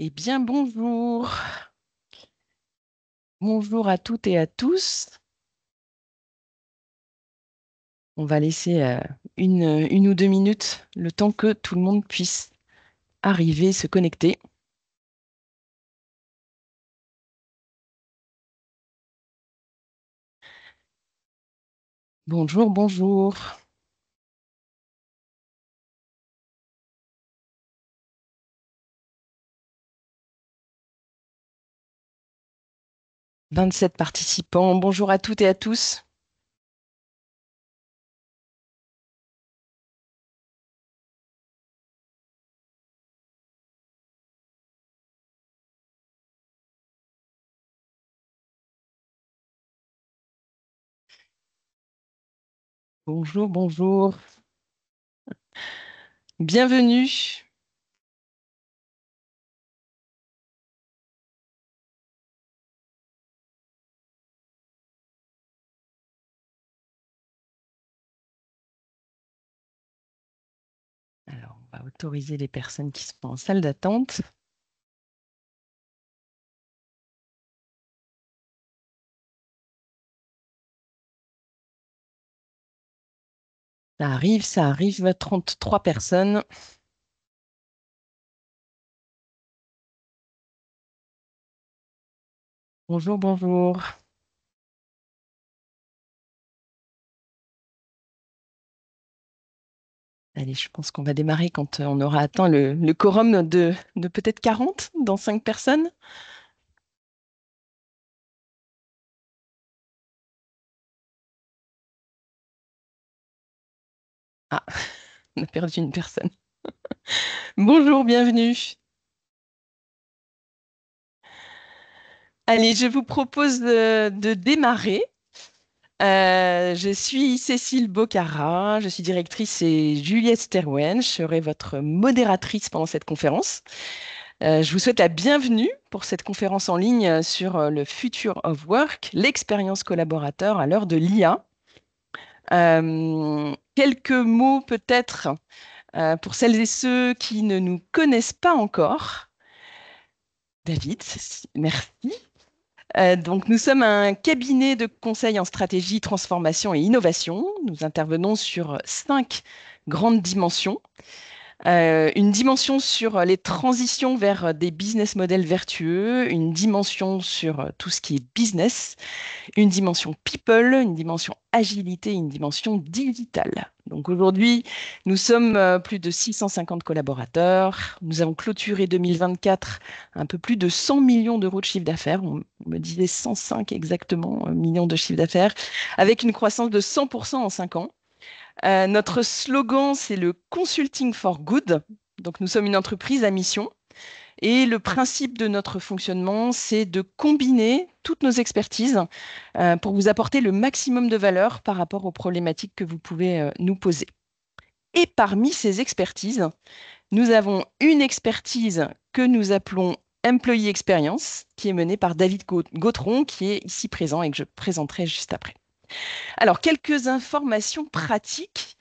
Eh bien, bonjour. Bonjour à toutes et à tous. On va laisser une ou deux minutes, le temps que tout le monde puisse arriver, se connecter. Bonjour, bonjour. 27 participants. Bonjour à toutes et à tous. Bonjour, bonjour. Bienvenue. Alors, on va autoriser les personnes qui sont en salle d'attente. Ça arrive, 33 personnes. Bonjour, bonjour. Allez, je pense qu'on va démarrer quand on aura atteint le quorum de peut-être 40 dans 5 personnes. Ah, on a perdu une personne. Bonjour, bienvenue. Allez, je vous propose de démarrer. Je suis Cécile Bocara, je suis directrice et Juliette Sterwen. Je serai votre modératrice pendant cette conférence. Je vous souhaite la bienvenue pour cette conférence en ligne sur le Future of Work, l'expérience collaborateur à l'heure de l'IA. Quelques mots peut-être pour celles et ceux qui ne nous connaissent pas encore. David, merci. Donc, nous sommes un cabinet de conseil en stratégie, transformation et innovation. Nous intervenons sur 5 grandes dimensions. Une dimension sur les transitions vers des business models vertueux, une dimension sur tout ce qui est business, une dimension people, une dimension agilité, une dimension digitale. Donc aujourd'hui, nous sommes plus de 650 collaborateurs. Nous avons clôturé 2024 un peu plus de 100 millions d'euros de chiffre d'affaires. On me disait 105 exactement millions de chiffre d'affaires, avec une croissance de 100% en 5 ans. Notre slogan, c'est le Consulting for Good. Donc nous sommes une entreprise à mission et le principe de notre fonctionnement, c'est de combiner toutes nos expertises pour vous apporter le maximum de valeur par rapport aux problématiques que vous pouvez nous poser. Et parmi ces expertises, nous avons une expertise que nous appelons Employee Experience, qui est menée par David Gautron, qui est ici présent et que je présenterai juste après. Alors, quelques informations pratiques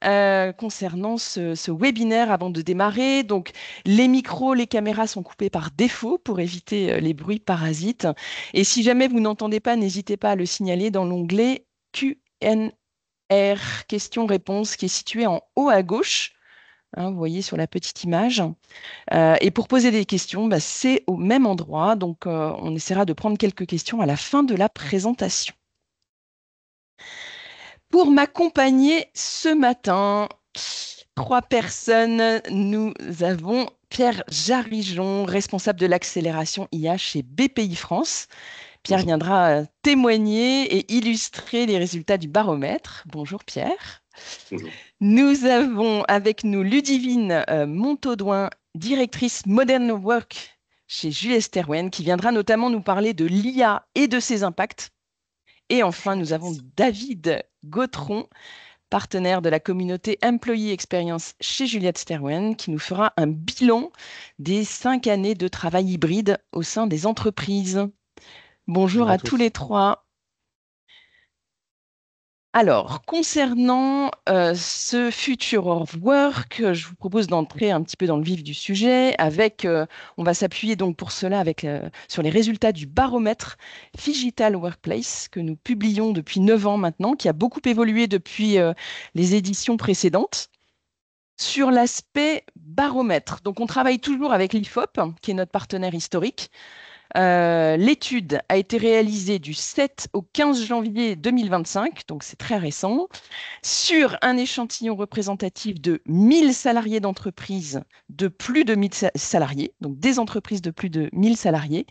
concernant ce webinaire avant de démarrer. Donc, les micros, les caméras sont coupés par défaut pour éviter les bruits parasites. Et si jamais vous n'entendez pas, n'hésitez pas à le signaler dans l'onglet Q&R, questions-réponses, qui est situé en haut à gauche. Hein, vous voyez sur la petite image. Et pour poser des questions, bah, c'est au même endroit. Donc, on essaiera de prendre quelques questions à la fin de la présentation. Pour m'accompagner ce matin, 3 personnes. Nous avons Pierre Jarijon, responsable de l'accélération IA chez BPI France. Pierre Bonjour. viendra témoigner et illustrer les résultats du baromètre. Bonjour Pierre. Bonjour. Nous avons avec nous Ludivine Montaudoin, directrice Modern Work chez Jules Sterwen, qui viendra notamment nous parler de l'IA et de ses impacts. Et enfin, nous avons David Gautron, partenaire de la communauté Employee Experience chez Juliette Sterwen, qui nous fera un bilan des 5 années de travail hybride au sein des entreprises. Bonjour Bonjour à à tous les tous. trois. Alors, concernant ce Future of Work, je vous propose d'entrer un petit peu dans le vif du sujet avec, on va s'appuyer donc pour cela avec, sur les résultats du baromètre Digital Workplace que nous publions depuis 9 ans maintenant, qui a beaucoup évolué depuis les éditions précédentes. Sur l'aspect baromètre, donc on travaille toujours avec l'IFOP, qui est notre partenaire historique. L'étude a été réalisée du 7 au 15 janvier 2025, donc c'est très récent, sur un échantillon représentatif de 1000 salariés d'entreprises de plus de 1000 salariés, donc des entreprises de plus de 1000 salariés.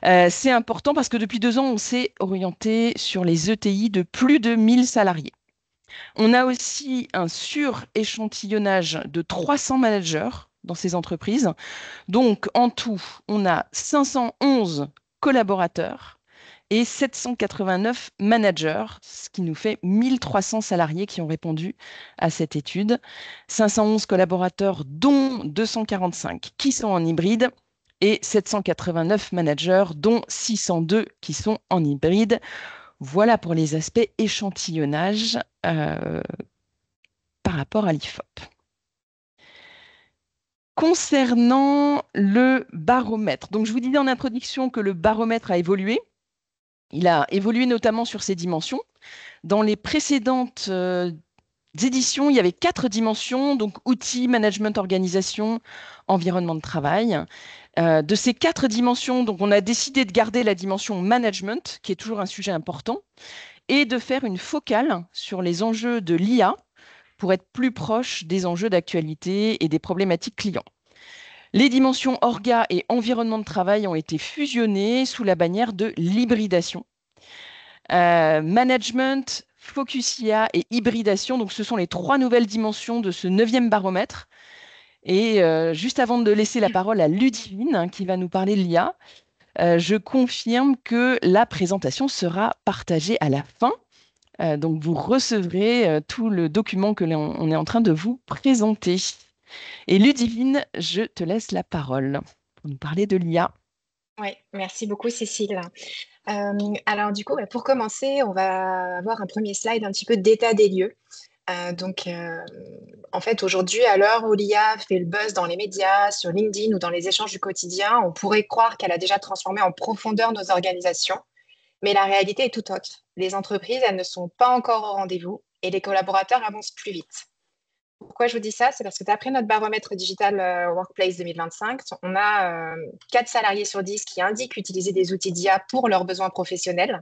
C'est important parce que depuis 2 ans, on s'est orienté sur les ETI de plus de 1000 salariés. On a aussi un sur-échantillonnage de 300 managers dans ces entreprises. Donc, en tout, on a 511 collaborateurs et 789 managers, ce qui nous fait 1300 salariés qui ont répondu à cette étude. 511 collaborateurs, dont 245 qui sont en hybride et 789 managers, dont 602 qui sont en hybride. Voilà pour les aspects échantillonnage par rapport à l'IFOP. Concernant le baromètre, donc je vous disais en introduction que le baromètre a évolué. Il a évolué notamment sur ses dimensions. Dans les précédentes éditions, il y avait 4 dimensions, donc outils, management, organisation, environnement de travail. De ces 4 dimensions, donc on a décidé de garder la dimension management, qui est toujours un sujet important, et de faire une focale sur les enjeux de l'IA pour être plus proche des enjeux d'actualité et des problématiques clients. Les dimensions orga et environnement de travail ont été fusionnées sous la bannière de l'hybridation. Management, focus IA et hybridation, donc ce sont les 3 nouvelles dimensions de ce 9e baromètre. Et juste avant de laisser la parole à Ludivine, qui va nous parler de l'IA, je confirme que la présentation sera partagée à la fin. Donc vous recevrez tout le document que l'on est en train de vous présenter. Et Ludivine, je te laisse la parole pour nous parler de l'IA. Oui, merci beaucoup Cécile. Alors du coup, pour commencer, on va avoir un premier slide un petit peu d'état des lieux. En fait, aujourd'hui, à l'heure où l'IA fait le buzz dans les médias, sur LinkedIn ou dans les échanges du quotidien, on pourrait croire qu'elle a déjà transformé en profondeur nos organisations, mais la réalité est tout autre. Les entreprises, elles ne sont pas encore au rendez-vous et les collaborateurs avancent plus vite. Pourquoi je vous dis ça? C'est parce que d'après notre baromètre Digital Workplace 2025, on a 4 salariés sur 10 qui indiquent utiliser des outils d'IA pour leurs besoins professionnels.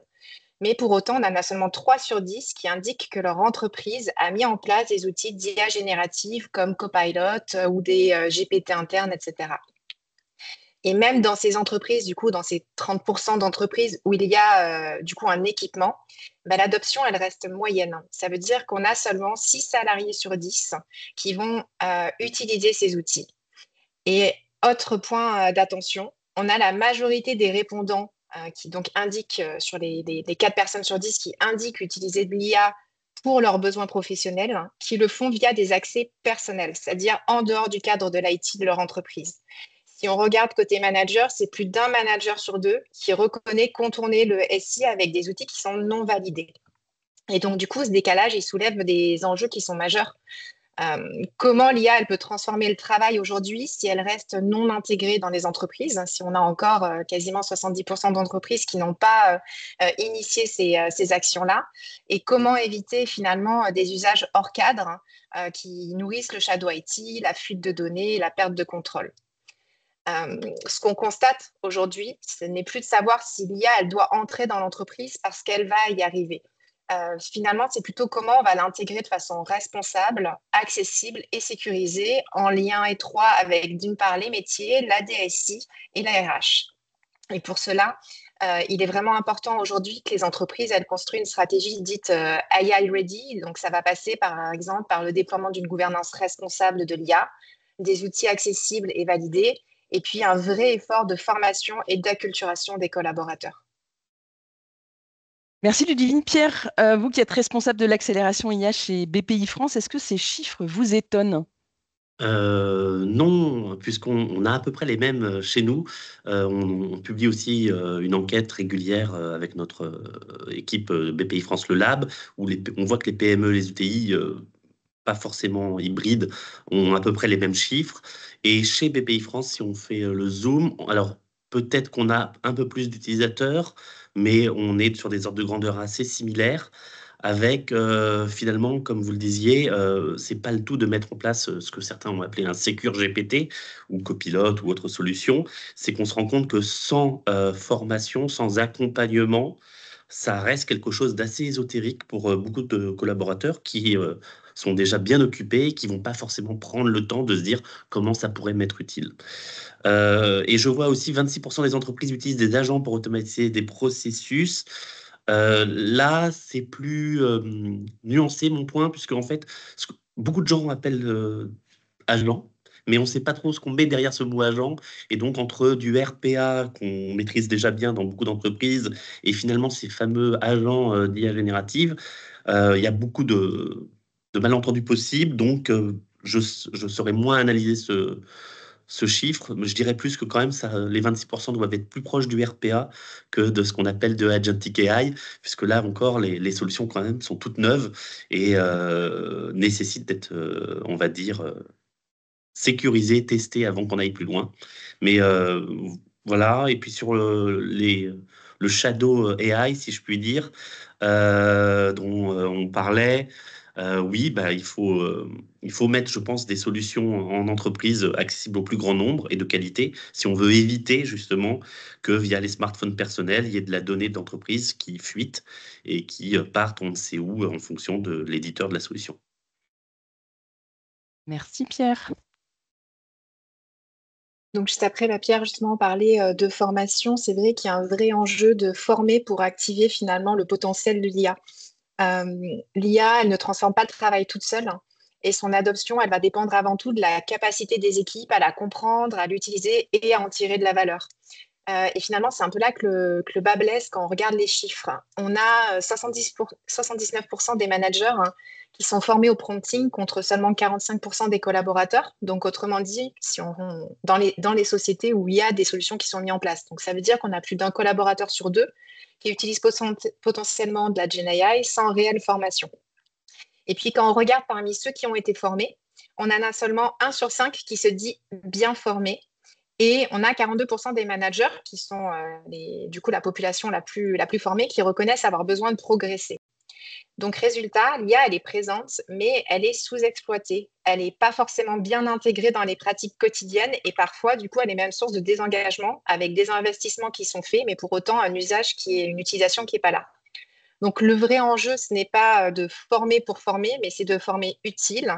Mais pour autant, on en a seulement 3 sur 10 qui indiquent que leur entreprise a mis en place des outils d'IA générative comme Copilot ou des GPT internes, etc. Et même dans ces entreprises, du coup, dans ces 30% d'entreprises où il y a du coup un équipement, l'adoption, elle reste moyenne. Ça veut dire qu'on a seulement 6 salariés sur 10 qui vont utiliser ces outils. Et autre point d'attention, on a la majorité des répondants qui donc indiquent sur les 4 personnes sur 10 qui indiquent utiliser de l'IA pour leurs besoins professionnels, qui le font via des accès personnels, c'est-à-dire en dehors du cadre de l'IT de leur entreprise. Si on regarde côté manager, c'est plus d'un manager sur 2 qui reconnaît contourner le SI avec des outils qui sont non validés. Et donc, du coup, ce décalage, il soulève des enjeux qui sont majeurs. Comment l'IA, elle peut transformer le travail aujourd'hui si elle reste non intégrée dans les entreprises, si on a encore quasiment 70% d'entreprises qui n'ont pas initié ces actions-là, et comment éviter finalement des usages hors cadre qui nourrissent le shadow IT, la fuite de données, la perte de contrôle. Ce qu'on constate aujourd'hui, ce n'est plus de savoir si l'IA, elle doit entrer dans l'entreprise parce qu'elle va y arriver. Finalement, c'est plutôt comment on va l'intégrer de façon responsable, accessible et sécurisée, en lien étroit avec, d'une part, les métiers, la DSI et la RH. Et pour cela, il est vraiment important aujourd'hui que les entreprises, elles construisent une stratégie dite AI Ready. Donc, ça va passer, par exemple, par le déploiement d'une gouvernance responsable de l'IA, des outils accessibles et validés, et puis un vrai effort de formation et d'acculturation des collaborateurs. Merci Ludivine. Pierre, vous qui êtes responsable de l'accélération IA chez BPI France, est-ce que ces chiffres vous étonnent? Non, puisqu'on a à peu près les mêmes chez nous. On publie aussi une enquête régulière avec notre équipe BPI France Le Lab, où on voit que les PME, les UTI, pas forcément hybrides, ont à peu près les mêmes chiffres. Et chez BPI France, si on fait le zoom, alors peut-être qu'on a un peu plus d'utilisateurs, mais on est sur des ordres de grandeur assez similaires. Avec finalement, comme vous le disiez, c'est pas le tout de mettre en place ce que certains ont appelé un Secure GPT ou Copilot ou autre solution. C'est qu'on se rend compte que sans formation, sans accompagnement, ça reste quelque chose d'assez ésotérique pour beaucoup de collaborateurs qui sont déjà bien occupés, qui vont pas forcément prendre le temps de se dire comment ça pourrait m'être utile. Et je vois aussi 26% des entreprises utilisent des agents pour automatiser des processus. Là, c'est plus nuancé mon point, puisque en fait, beaucoup de gens appellent agent, mais on ne sait pas trop ce qu'on met derrière ce mot agent. Et donc, entre du RPA qu'on maîtrise déjà bien dans beaucoup d'entreprises et finalement ces fameux agents d'IA générative, il y a beaucoup de malentendus possibles. Donc, je saurais moins analyser ce chiffre, mais je dirais plus que quand même les 26% doivent être plus proches du RPA que de ce qu'on appelle de Agentic AI, puisque là encore, les solutions quand même sont toutes neuves et nécessitent d'être, on va dire, sécurisées, testées avant qu'on aille plus loin. Mais voilà, et puis sur le shadow AI, si je puis dire, dont on parlait, oui, bah, il faut mettre, je pense, des solutions en entreprise accessibles au plus grand nombre et de qualité, si on veut éviter justement que via les smartphones personnels, il y ait de la donnée d'entreprise qui fuite et qui parte on ne sait où en fonction de l'éditeur de la solution. Merci Pierre. Donc, juste après, Pierre, justement, parlait de formation. C'est vrai qu'il y a un vrai enjeu de former pour activer finalement le potentiel de l'IA. L'IA, elle ne transforme pas le travail toute seule, hein, et son adoption, elle va dépendre avant tout de la capacité des équipes à la comprendre, à l'utiliser et à en tirer de la valeur. Et finalement, c'est un peu là que le bas blesse quand on regarde les chiffres. On a 79% des managers, hein, qui sont formés au prompting contre seulement 45% des collaborateurs. Donc, autrement dit, si dans les sociétés où il y a des solutions qui sont mises en place. Donc, ça veut dire qu'on a plus d'un collaborateur sur deux qui utilise potentiellement de la GenAI sans réelle formation. Et puis, quand on regarde parmi ceux qui ont été formés, on en a seulement 1 sur 5 qui se dit bien formé. Et on a 42% des managers qui sont du coup la population la plus formée qui reconnaissent avoir besoin de progresser. Donc, résultat, l'IA, elle est présente, mais elle est sous-exploitée. Elle n'est pas forcément bien intégrée dans les pratiques quotidiennes et parfois, du coup, elle est même source de désengagement avec des investissements qui sont faits, mais pour autant, une utilisation qui n'est pas là. Donc, le vrai enjeu, ce n'est pas de former pour former, mais c'est de former utile,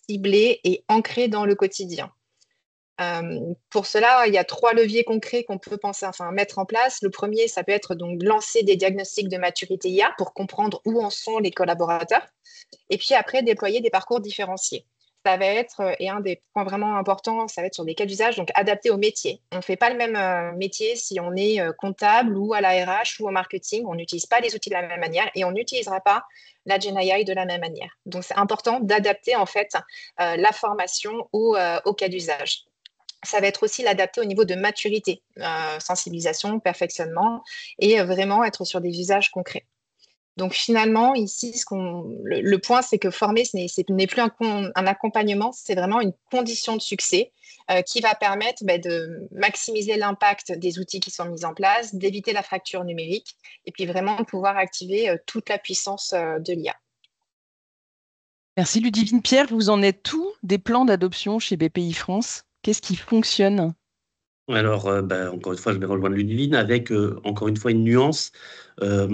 ciblé et ancré dans le quotidien. Pour cela, il y a 3 leviers concrets qu'on peut mettre en place. Le premier, ça peut être donc lancer des diagnostics de maturité IA pour comprendre où en sont les collaborateurs. Et puis après, déployer des parcours différenciés. Ça va être, et un des points vraiment importants, ça va être sur des cas d'usage, donc adapté au métier. On ne fait pas le même métier si on est comptable ou à la RH ou au marketing. On n'utilise pas les outils de la même manière et on n'utilisera pas la GenAI de la même manière. Donc, c'est important d'adapter en fait la formation au cas d'usage. Ça va être aussi l'adapter au niveau de maturité, sensibilisation, perfectionnement, et vraiment être sur des usages concrets. Donc finalement, ici, le point, c'est que former, ce n'est plus un accompagnement, c'est vraiment une condition de succès qui va permettre de maximiser l'impact des outils qui sont mis en place, d'éviter la fracture numérique, et puis vraiment de pouvoir activer toute la puissance de l'IA. Merci Ludivine. Pierre, vous en êtes où des plans d'adoption chez BPI France? Qu'est-ce qui fonctionne? Alors, bah, encore une fois, je vais rejoindre Ludivine avec, encore une fois, une nuance. Euh,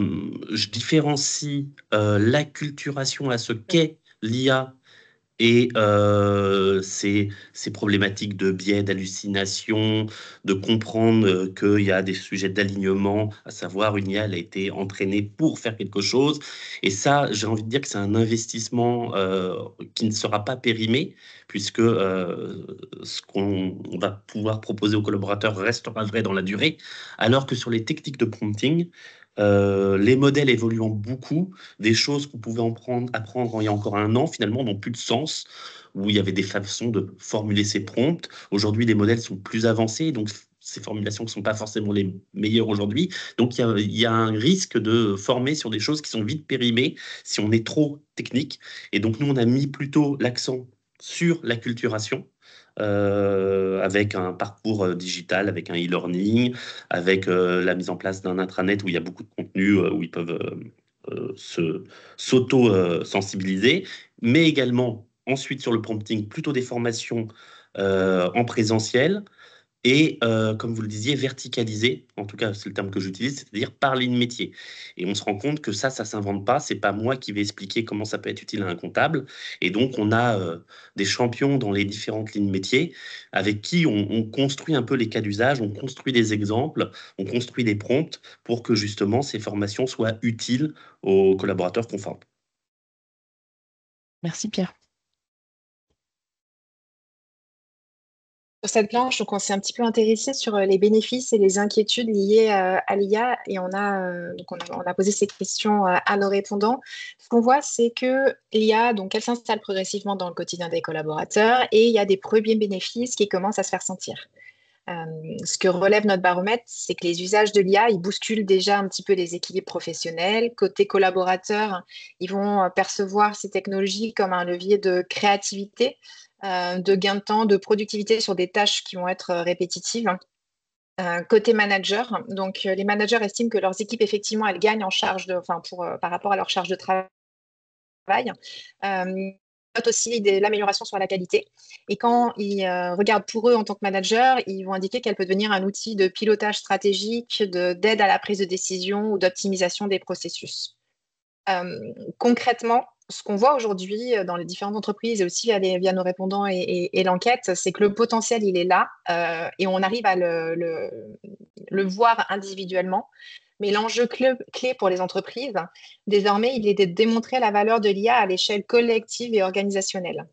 je différencie l'acculturation à ce qu'est l'IA et ces problématiques de biais, d'hallucination, de comprendre qu'il y a des sujets d'alignement, à savoir une IA, elle a été entraînée pour faire quelque chose. Et ça, j'ai envie de dire que c'est un investissement qui ne sera pas périmé, puisque ce qu'on va pouvoir proposer aux collaborateurs restera vrai dans la durée, alors que sur les techniques de prompting, les modèles évoluant beaucoup, des choses qu'on pouvait apprendre il y a encore un an, finalement, n'ont plus de sens. où il y avait des façons de formuler ces prompts. Aujourd'hui, les modèles sont plus avancés, donc ces formulations ne sont pas forcément les meilleures aujourd'hui. Donc, il y a un risque de former sur des choses qui sont vite périmées si on est trop technique. Et donc, nous, on a mis plutôt l'accent sur l'acculturation, avec un parcours digital, avec un e-learning, avec la mise en place d'un intranet où il y a beaucoup de contenu, où ils peuvent s'auto-sensibiliser, mais également ensuite sur le prompting, plutôt des formations en présentiel et, comme vous le disiez, verticalisé, en tout cas c'est le terme que j'utilise, c'est-à-dire par ligne métier. Et on se rend compte que ça s'invente pas, c'est pas moi qui vais expliquer comment ça peut être utile à un comptable. Et donc on a des champions dans les différentes lignes métiers avec qui on construit un peu les cas d'usage, on construit des exemples, on construit des prompts pour que justement ces formations soient utiles aux collaborateurs qu'on forme. Merci Pierre. Sur cette planche, donc on s'est un petit peu intéressé sur les bénéfices et les inquiétudes liées à l'IA et on a posé ces questions à nos répondants. Ce qu'on voit, c'est que l'IA, donc elle s'installe progressivement dans le quotidien des collaborateurs et il y a des premiers bénéfices qui commencent à se faire sentir. Ce que relève notre baromètre, c'est que les usages de l'IA, ils bousculent déjà un petit peu les équilibres professionnels. Côté collaborateurs, ils vont percevoir ces technologies comme un levier de créativité, de gain de temps, de productivité sur des tâches qui vont être répétitives. Côté manager, donc les managers estiment que leurs équipes, effectivement, elles gagnent en charge par rapport à leur charge de travail. Notent aussi l'amélioration sur la qualité. Et quand ils regardent pour eux en tant que manager, ils vont indiquer qu'elle peut devenir un outil de pilotage stratégique, d'aide à la prise de décision ou d'optimisation des processus. Concrètement, ce qu'on voit aujourd'hui dans les différentes entreprises et aussi via nos répondants et l'enquête, c'est que le potentiel, il est là et on arrive à le voir individuellement. Mais l'enjeu clé pour les entreprises, désormais, il est de démontrer la valeur de l'IA à l'échelle collective et organisationnelle.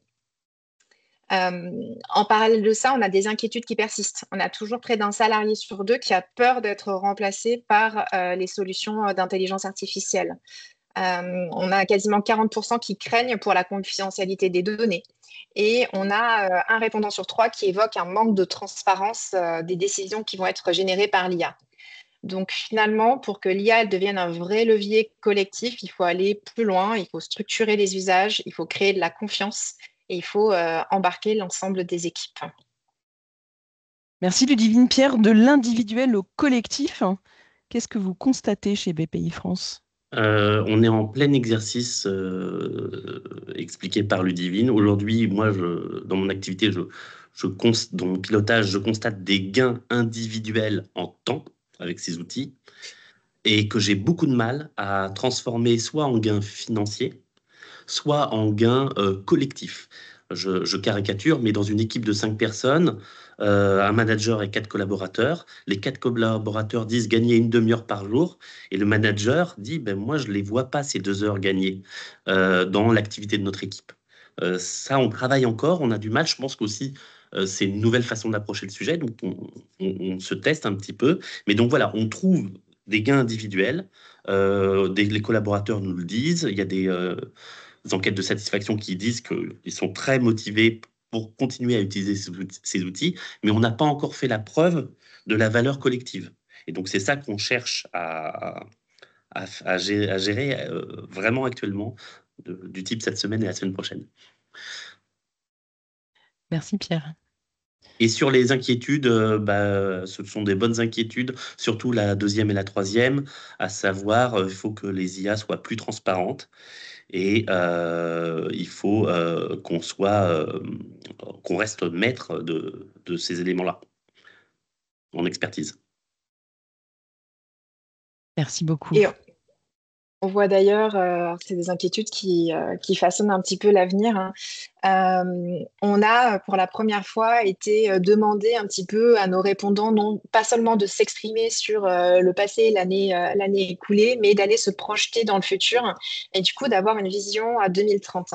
En parallèle de ça, on a des inquiétudes qui persistent. On a toujours près d'un salarié sur deux qui a peur d'être remplacé par les solutions d'intelligence artificielle. On a quasiment 40% qui craignent pour la confidentialité des données. Et on a un répondant sur 3 qui évoque un manque de transparence des décisions qui vont être générées par l'IA. Donc finalement, pour que l'IA devienne un vrai levier collectif, il faut aller plus loin, il faut structurer les usages, il faut créer de la confiance et il faut embarquer l'ensemble des équipes. Merci Ludivine. Pierre, de l'individuel au collectif, qu'est-ce que vous constatez chez BPI France ? On est en plein exercice expliqué par Ludivine. Aujourd'hui, moi, dans mon activité, dans mon pilotage, je constate des gains individuels en temps avec ces outils et que j'ai beaucoup de mal à transformer soit en gains financiers, soit en gains collectifs. Je caricature, mais dans une équipe de 5 personnes, un manager et 4 collaborateurs, les 4 collaborateurs disent gagner une demi-heure par jour, et le manager dit ben, moi je ne les vois pas ces 2 heures gagnées dans l'activité de notre équipe. Ça, on travaille encore, on a du mal, je pense qu'aussi c'est une nouvelle façon d'approcher le sujet, donc on se teste un petit peu, mais donc voilà, on trouve des gains individuels, les collaborateurs nous le disent, il y a des enquêtes de satisfaction qui disent qu'ils sont très motivés pour continuer à utiliser ces outils, mais on n'a pas encore fait la preuve de la valeur collective. Et donc c'est ça qu'on cherche à gérer vraiment actuellement, du type cette semaine et la semaine prochaine. Merci Pierre. Et sur les inquiétudes, ce sont des bonnes inquiétudes, surtout la deuxième et la troisième, à savoir, il faut que les IA soient plus transparentes et il faut qu'on reste maître de ces éléments-là en expertise. Merci beaucoup. Et on voit d'ailleurs, c'est des inquiétudes qui façonnent un petit peu l'avenir. On a, pour la première fois, été demandé un petit peu à nos répondants, non pas seulement de s'exprimer sur le passé, l'année écoulée, mais d'aller se projeter dans le futur et du coup d'avoir une vision à 2030.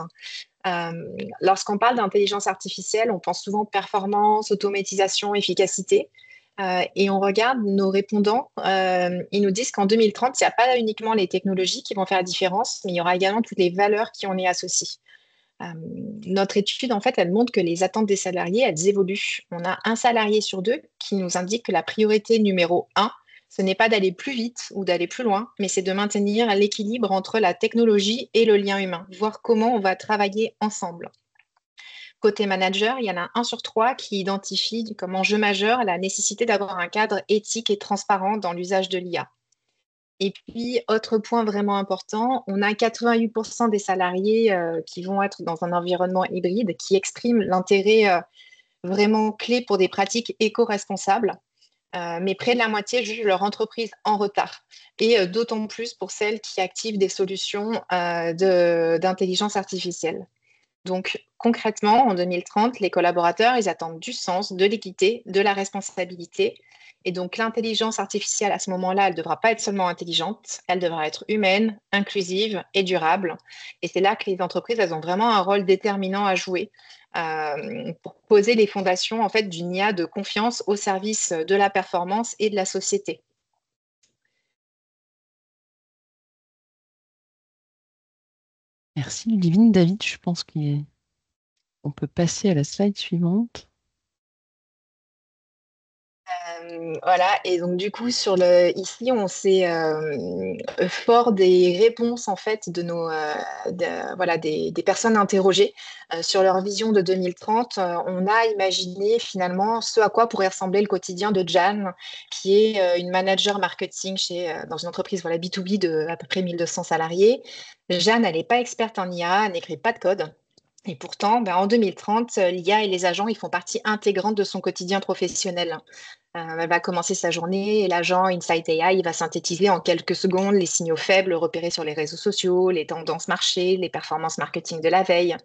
Lorsqu'on parle d'intelligence artificielle, on pense souvent performance, automatisation, efficacité. Et on regarde nos répondants, ils nous disent qu'en 2030, il n'y a pas uniquement les technologies qui vont faire la différence, mais il y aura également toutes les valeurs qui en est associées. Notre étude, en fait, elle montre que les attentes des salariés, elles évoluent. On a un salarié sur deux qui nous indique que la priorité numéro un, ce n'est pas d'aller plus vite ou d'aller plus loin, mais c'est de maintenir l'équilibre entre la technologie et le lien humain, voir comment on va travailler ensemble. Côté manager, il y en a un sur trois qui identifie comme enjeu majeur la nécessité d'avoir un cadre éthique et transparent dans l'usage de l'IA. Et puis, autre point vraiment important, on a 88% des salariés qui vont être dans un environnement hybride qui expriment l'intérêt vraiment clé pour des pratiques éco-responsables. Mais près de la moitié jugent leur entreprise en retard. Et d'autant plus pour celles qui activent des solutions d'intelligence artificielle. Donc, concrètement, en 2030, les collaborateurs, ils attendent du sens, de l'équité, de la responsabilité. Et donc, l'intelligence artificielle, à ce moment-là, elle ne devra pas être seulement intelligente, elle devra être humaine, inclusive et durable. Et c'est là que les entreprises, elles ont vraiment un rôle déterminant à jouer pour poser les fondations, en fait, d'une IA de confiance au service de la performance et de la société. Merci Ludivine. David, je pense qu'on peut passer à la slide suivante. Voilà, et donc du coup, ici, on s'est fort des réponses en fait de voilà, des personnes interrogées sur leur vision de 2030. On a imaginé finalement ce à quoi pourrait ressembler le quotidien de Jeanne, qui est une manager marketing dans une entreprise voilà, B2B de à peu près 1200 salariés. Jeanne, elle n'est pas experte en IA, elle n'écrit pas de code. Et pourtant, en 2030, l'IA et les agents, ils font partie intégrante de son quotidien professionnel. Elle va commencer sa journée et l'agent Insight AI, il va synthétiser en quelques secondes les signaux faibles repérés sur les réseaux sociaux, les tendances marché, les performances marketing de la veille.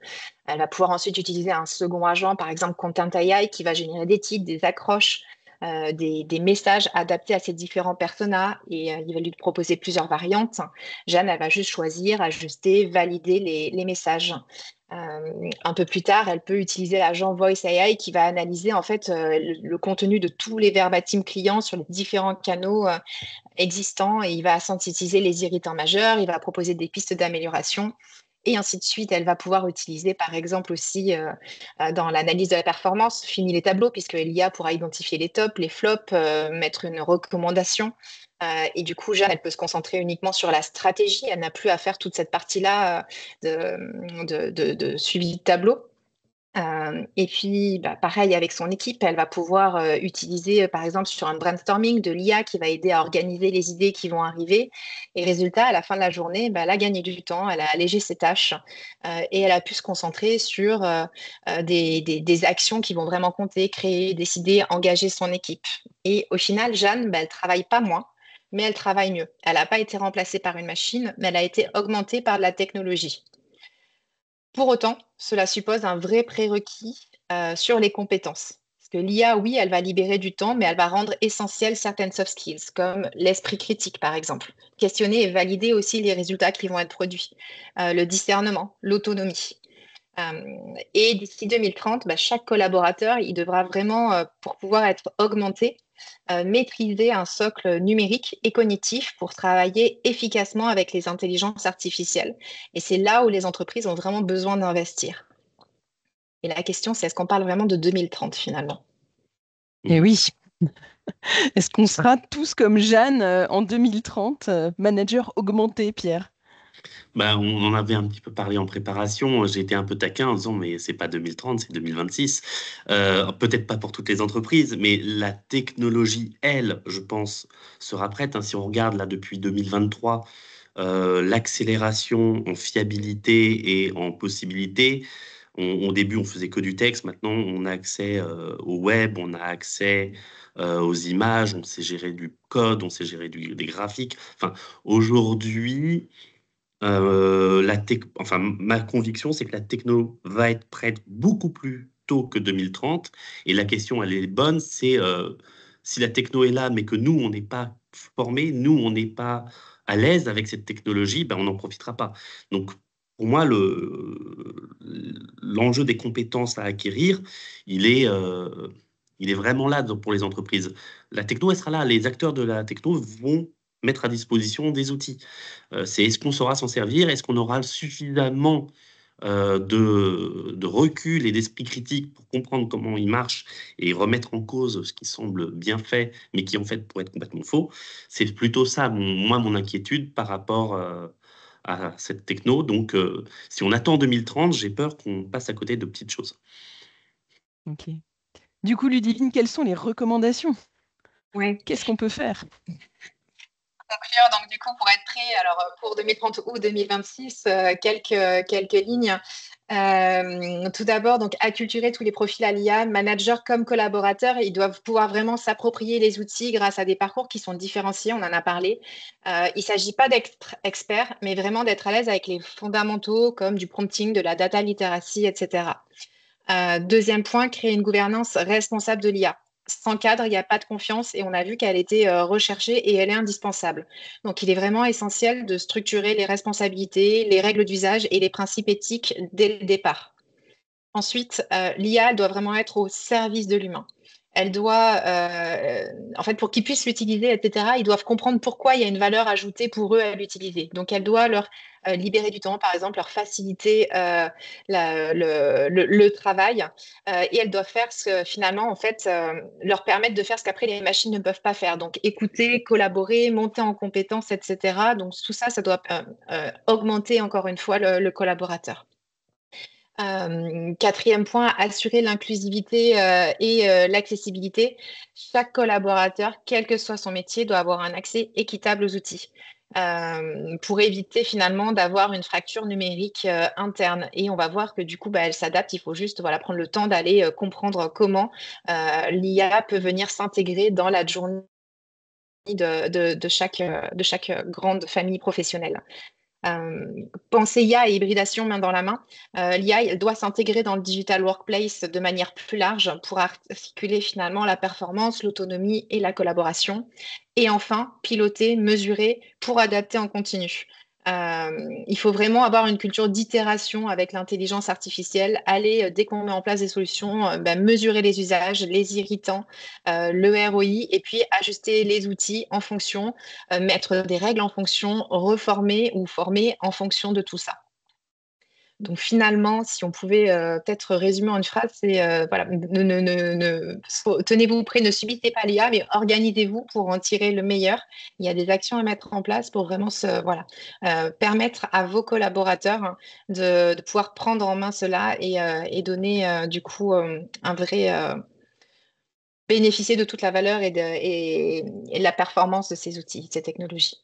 Elle va pouvoir ensuite utiliser un second agent, par exemple Content AI, qui va générer des titres, des accroches, des messages adaptés à ces différents personas et il va lui proposer plusieurs variantes. Jeanne, elle va juste choisir, ajuster, valider les messages. Un peu plus tard, elle peut utiliser l'agent Voice AI qui va analyser en fait le contenu de tous les verbatim clients sur les différents canaux existants et il va synthétiser les irritants majeurs, il va proposer des pistes d'amélioration et ainsi de suite. Elle va pouvoir utiliser par exemple aussi dans l'analyse de la performance, fini les tableaux puisque l'IA pourra identifier les tops, les flops, mettre une recommandation. Et du coup, Jeanne, elle peut se concentrer uniquement sur la stratégie. Elle n'a plus à faire toute cette partie-là de suivi de tableau. Et puis, pareil, avec son équipe, elle va pouvoir utiliser, par exemple, sur un brainstorming de l'IA qui va aider à organiser les idées qui vont arriver. Et résultat, à la fin de la journée, elle a gagné du temps, elle a allégé ses tâches et elle a pu se concentrer sur des actions qui vont vraiment compter, créer, décider, engager son équipe. Et au final, Jeanne, elle travaille pas moins, mais elle travaille mieux. Elle n'a pas été remplacée par une machine, mais elle a été augmentée par de la technologie. Pour autant, cela suppose un vrai prérequis sur les compétences. Parce que l'IA, oui, elle va libérer du temps, mais elle va rendre essentielles certaines soft skills, comme l'esprit critique, par exemple. Questionner et valider aussi les résultats qui vont être produits, le discernement, l'autonomie. Et d'ici 2030, chaque collaborateur, il devra vraiment, pour pouvoir être augmenté, maîtriser un socle numérique et cognitif pour travailler efficacement avec les intelligences artificielles. Et c'est là où les entreprises ont vraiment besoin d'investir. Et la question, c'est est-ce qu'on parle vraiment de 2030 finalement? Eh oui. Est-ce qu'on sera tous comme Jeanne en 2030, manager augmenté, Pierre? On en avait un petit peu parlé en préparation. J'ai été un peu taquin en disant, mais c'est pas 2030, c'est 2026. Peut-être pas pour toutes les entreprises, mais la technologie, elle, je pense, sera prête. Si on regarde là depuis 2023, l'accélération en fiabilité et en possibilité. Au début, on faisait que du texte. Maintenant, on a accès au web, on a accès aux images, on sait gérer du code, on sait gérer des graphiques. Enfin, aujourd'hui, ma conviction, c'est que la techno va être prête beaucoup plus tôt que 2030. Et la question, elle est bonne, c'est si la techno est là, mais que nous, on n'est pas formés, nous, on n'est pas à l'aise avec cette technologie, on n'en profitera pas. Donc, pour moi, l'enjeu des compétences à acquérir, il est vraiment là pour les entreprises. La techno, elle sera là. Les acteurs de la techno vont mettre à disposition des outils. C'est est-ce qu'on saura s'en servir? Est-ce qu'on aura suffisamment de recul et d'esprit critique pour comprendre comment il marche et remettre en cause ce qui semble bien fait, mais qui en fait pourrait être complètement faux. C'est plutôt ça, moi, mon inquiétude par rapport à cette techno. Donc, si on attend 2030, j'ai peur qu'on passe à côté de petites choses. Ok. Du coup, Ludivine, quelles sont les recommandations? Oui. Qu'est-ce qu'on peut faire? Conclure, donc du coup, pour être prêt, alors pour 2030 ou 2026, quelques lignes. Tout d'abord, donc acculturer tous les profils à l'IA, managers comme collaborateurs, ils doivent pouvoir vraiment s'approprier les outils grâce à des parcours qui sont différenciés, on en a parlé. Il ne s'agit pas d'être expert, mais vraiment d'être à l'aise avec les fondamentaux comme du prompting, de la data literacy, etc. Deuxième point, créer une gouvernance responsable de l'IA. Sans cadre, il n'y a pas de confiance et on a vu qu'elle était recherchée et elle est indispensable. Donc, il est vraiment essentiel de structurer les responsabilités, les règles d'usage et les principes éthiques dès le départ. Ensuite, l'IA doit vraiment être au service de l'humain. Elle doit, en fait, pour qu'ils puissent l'utiliser, etc., ils doivent comprendre pourquoi il y a une valeur ajoutée pour eux à l'utiliser. Donc, elle doit leur libérer du temps, par exemple, leur faciliter le travail. Et elle doit faire ce finalement, en fait, leur permettre de faire ce qu'après les machines ne peuvent pas faire. Donc, écouter, collaborer, monter en compétences, etc. Donc, tout ça, ça doit augmenter encore une fois le collaborateur. Quatrième point, assurer l'inclusivité et l'accessibilité. Chaque collaborateur, quel que soit son métier, doit avoir un accès équitable aux outils pour éviter finalement d'avoir une fracture numérique interne. Et on va voir que du coup, elle s'adapte. Il faut juste prendre le temps d'aller comprendre comment l'IA peut venir s'intégrer dans la journée de chaque grande famille professionnelle. Penser IA et hybridation main dans la main. L'IA elle doit s'intégrer dans le digital workplace de manière plus large pour articuler finalement la performance, l'autonomie et la collaboration. Et enfin, piloter, mesurer pour adapter en continu. Il faut vraiment avoir une culture d'itération avec l'intelligence artificielle, aller, dès qu'on met en place des solutions, mesurer les usages, les irritants, le ROI, et puis ajuster les outils en fonction, mettre des règles en fonction, reformer ou former en fonction de tout ça. Donc finalement, si on pouvait peut-être résumer en une phrase, c'est tenez-vous prêts, ne subissez pas l'IA, mais organisez-vous pour en tirer le meilleur. Il y a des actions à mettre en place pour vraiment permettre à vos collaborateurs de pouvoir prendre en main cela et donner du coup un vrai bénéficier de toute la valeur et de la performance de ces outils, de ces technologies.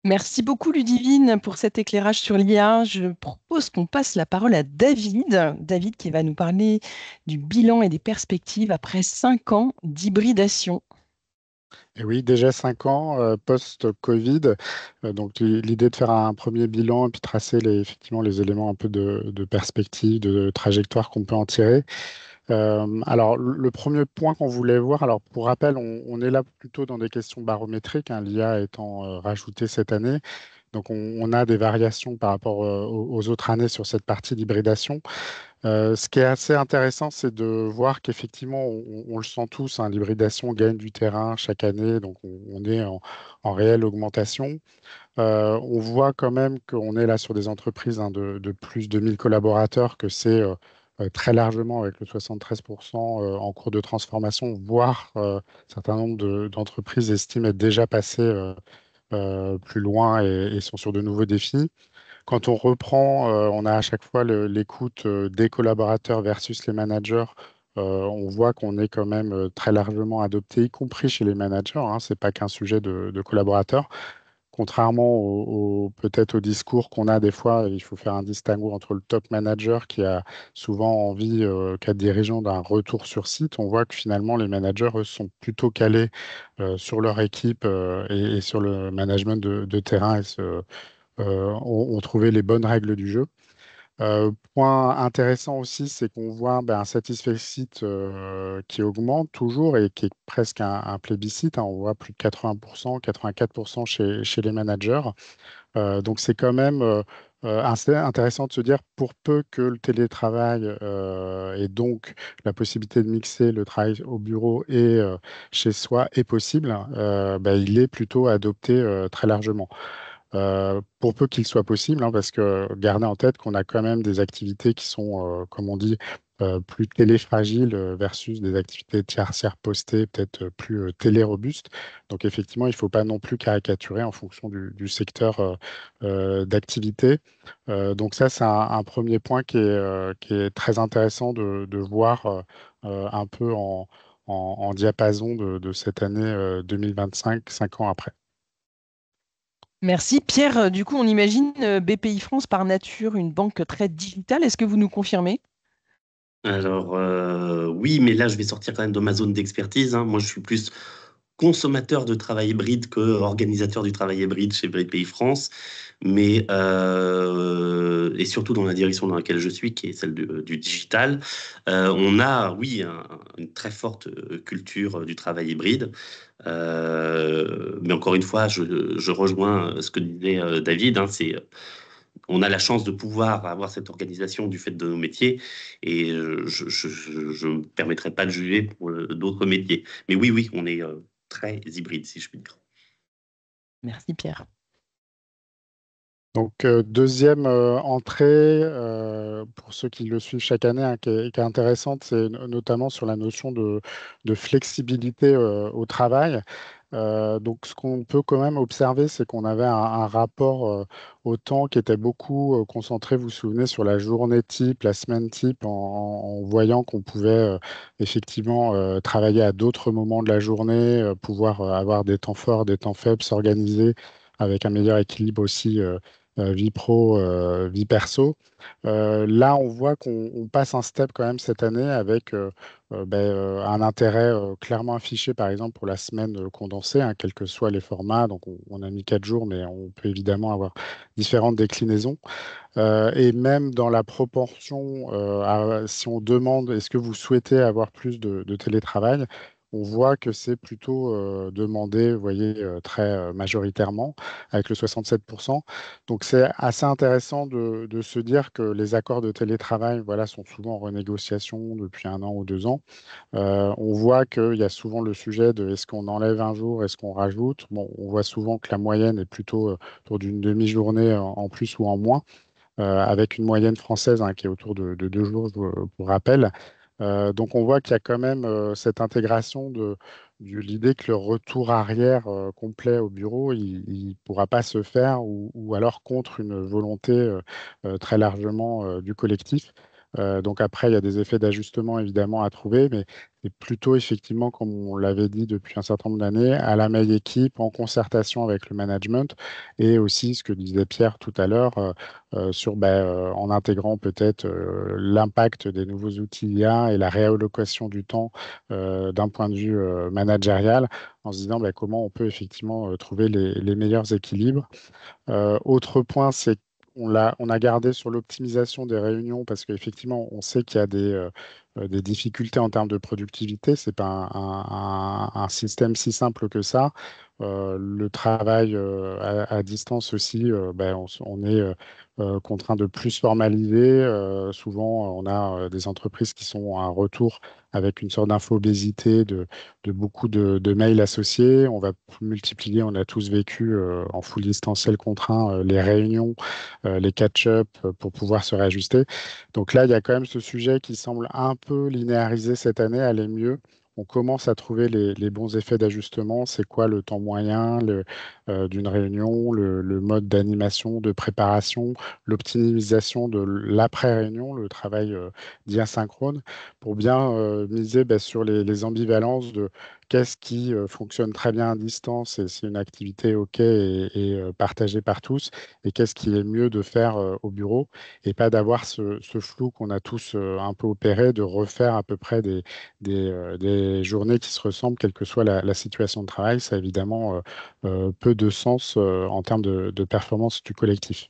Merci beaucoup, Ludivine, pour cet éclairage sur l'IA. Je propose qu'on passe la parole à David. David qui va nous parler du bilan et des perspectives après 5 ans d'hybridation. Et oui, déjà 5 ans post-Covid. Donc l'idée de faire un premier bilan et puis tracer effectivement les éléments un peu de perspective, de trajectoire qu'on peut en tirer. Alors le premier point qu'on voulait voir, alors pour rappel, on est là plutôt dans des questions barométriques, hein, l'IA étant rajoutée cette année. Donc on a des variations par rapport aux autres années sur cette partie d'hybridation. Ce qui est assez intéressant, c'est de voir qu'effectivement, on le sent tous, hein, l'hybridation gagne du terrain chaque année, donc on est en réelle augmentation. On voit quand même qu'on est là sur des entreprises, hein, de plus de 1000 collaborateurs, que c'est très largement avec le 73% en cours de transformation, voire un certain nombre d'entreprises estiment être déjà passées plus loin et sont sur de nouveaux défis. Quand on reprend, on a à chaque fois l'écoute des collaborateurs versus les managers. On voit qu'on est quand même très largement adopté, y compris chez les managers, hein. Ce n'est pas qu'un sujet de collaborateurs. Contrairement peut-être au discours qu'on a des fois, il faut faire un distinguo entre le top manager qui a souvent envie, cas dirigeant, d'un retour sur site. On voit que finalement, les managers, eux, sont plutôt calés sur leur équipe et sur le management de terrain et ont trouvé les bonnes règles du jeu. Point intéressant aussi, c'est qu'on voit un satisfecit qui augmente toujours et qui est presque un plébiscite, hein. On voit plus de 80%, 84% chez les managers. Donc c'est quand même assez intéressant de se dire, pour peu que le télétravail et donc la possibilité de mixer le travail au bureau et chez soi est possible, il est plutôt adopté très largement. pour peu qu'il soit possible, hein, parce que gardez en tête qu'on a quand même des activités qui sont, comme on dit, plus téléfragiles versus des activités tertiaires postées, peut-être plus télérobustes. Donc effectivement, il ne faut pas non plus caricaturer en fonction du secteur d'activité. Donc ça, c'est un premier point qui est très intéressant de voir un peu en diapason de cette année 2025, 5 ans après. Merci. Pierre, du coup, on imagine BPI France par nature une banque très digitale. Est-ce que vous nous confirmez? Alors, oui, mais là, je vais sortir quand même de ma zone d'expertise, hein. Moi, je suis plus consommateur de travail hybride que organisateur du travail hybride chez BPI France, mais et surtout dans la direction dans laquelle je suis, qui est celle du digital, on a, oui, une très forte culture du travail hybride. Mais encore une fois, je rejoins ce que disait David, hein, on a la chance de pouvoir avoir cette organisation du fait de nos métiers et je ne me permettrai pas de juger pour d'autres métiers. Mais oui, oui, on est très hybride, si je puis dire. Merci, Pierre. Donc, deuxième entrée, pour ceux qui le suivent chaque année, hein, qui est intéressante, c'est notamment sur la notion de flexibilité au travail. Donc, ce qu'on peut quand même observer, c'est qu'on avait un rapport au temps qui était beaucoup concentré, vous vous souvenez, sur la journée type, la semaine type, en voyant qu'on pouvait effectivement travailler à d'autres moments de la journée, pouvoir avoir des temps forts, des temps faibles, s'organiser avec un meilleur équilibre aussi vie pro, vie perso. Là, on voit qu'on passe un step quand même cette année avec un intérêt clairement affiché, par exemple, pour la semaine condensée, hein, quels que soient les formats. Donc, on a mis 4 jours, mais on peut évidemment avoir différentes déclinaisons. Et même dans la proportion, si on demande est-ce que vous souhaitez avoir plus de télétravail, on voit que c'est plutôt demandé, vous voyez, très majoritairement, avec le 67%. Donc c'est assez intéressant de se dire que les accords de télétravail, voilà, sont souvent en renégociation depuis 1 an ou 2 ans. On voit qu'il y a souvent le sujet de est-ce qu'on enlève un jour, est-ce qu'on rajoute. Bon, on voit souvent que la moyenne est plutôt autour d'une demi-journée en plus ou en moins avec une moyenne française hein, qui est autour de 2 jours, pour rappel. Donc on voit qu'il y a quand même cette intégration de l'idée que le retour arrière complet au bureau, il ne pourra pas se faire ou alors contre une volonté très largement du collectif. Donc après, il y a des effets d'ajustement évidemment à trouver, mais c'est plutôt effectivement, comme on l'avait dit depuis un certain nombre d'années, à la maille équipe, en concertation avec le management et aussi ce que disait Pierre tout à l'heure en intégrant peut-être l'impact des nouveaux outils IA et la réallocation du temps d'un point de vue managérial, en se disant comment on peut effectivement trouver les meilleurs équilibres. Autre point, c'est on a gardé sur l'optimisation des réunions parce qu'effectivement, on sait qu'il y a des difficultés en termes de productivité. C'est pas un système si simple que ça. Le travail à distance aussi, on est contraint de plus formaliser. Souvent, on a des entreprises qui sont à un retour avec une sorte d'infobésité de beaucoup de mails associés. On va multiplier, on a tous vécu en full distanciel contraint les réunions, les catch-up pour pouvoir se réajuster. Donc là, il y a quand même ce sujet qui semble un peu linéarisé cette année, aller mieux. On commence à trouver les bons effets d'ajustement. C'est quoi le temps moyen d'une réunion, le mode d'animation, de préparation, l'optimisation de l'après-réunion, le travail dit asynchrone, pour bien miser sur les ambivalences de qu'est-ce qui fonctionne très bien à distance et c'est une activité OK et partagée par tous, et qu'est-ce qui est mieux de faire au bureau, et pas d'avoir ce flou qu'on a tous un peu opéré, de refaire à peu près des journées qui se ressemblent, quelle que soit la situation de travail. Ça a évidemment peu de sens en termes de performance du collectif.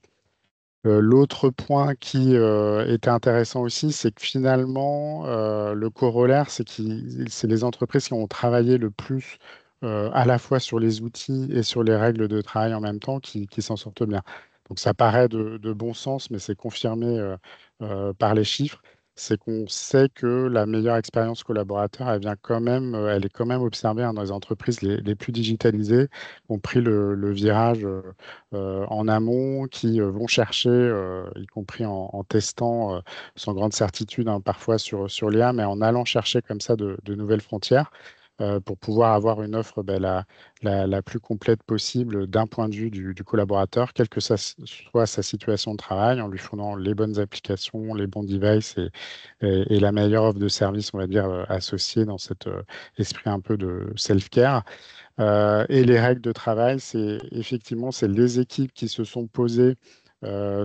L'autre point qui était intéressant aussi, c'est que finalement, le corollaire, c'est les entreprises qui ont travaillé le plus à la fois sur les outils et sur les règles de travail en même temps qui s'en sortent bien. Donc ça paraît de bon sens, mais c'est confirmé par les chiffres. c'est qu'on sait que la meilleure expérience collaborateur, elle est quand même observée dans les entreprises les plus digitalisées, qui ont pris le virage en amont, qui vont chercher, y compris en testant sans grande certitude, parfois sur l'IA, mais en allant chercher comme ça de nouvelles frontières pour pouvoir avoir une offre la plus complète possible d'un point de vue du collaborateur, quelle que soit sa situation de travail, en lui fournant les bonnes applications, les bons devices et la meilleure offre de service, on va dire, associée dans cet esprit un peu de self-care. Et les règles de travail, c'est les équipes qui se sont posées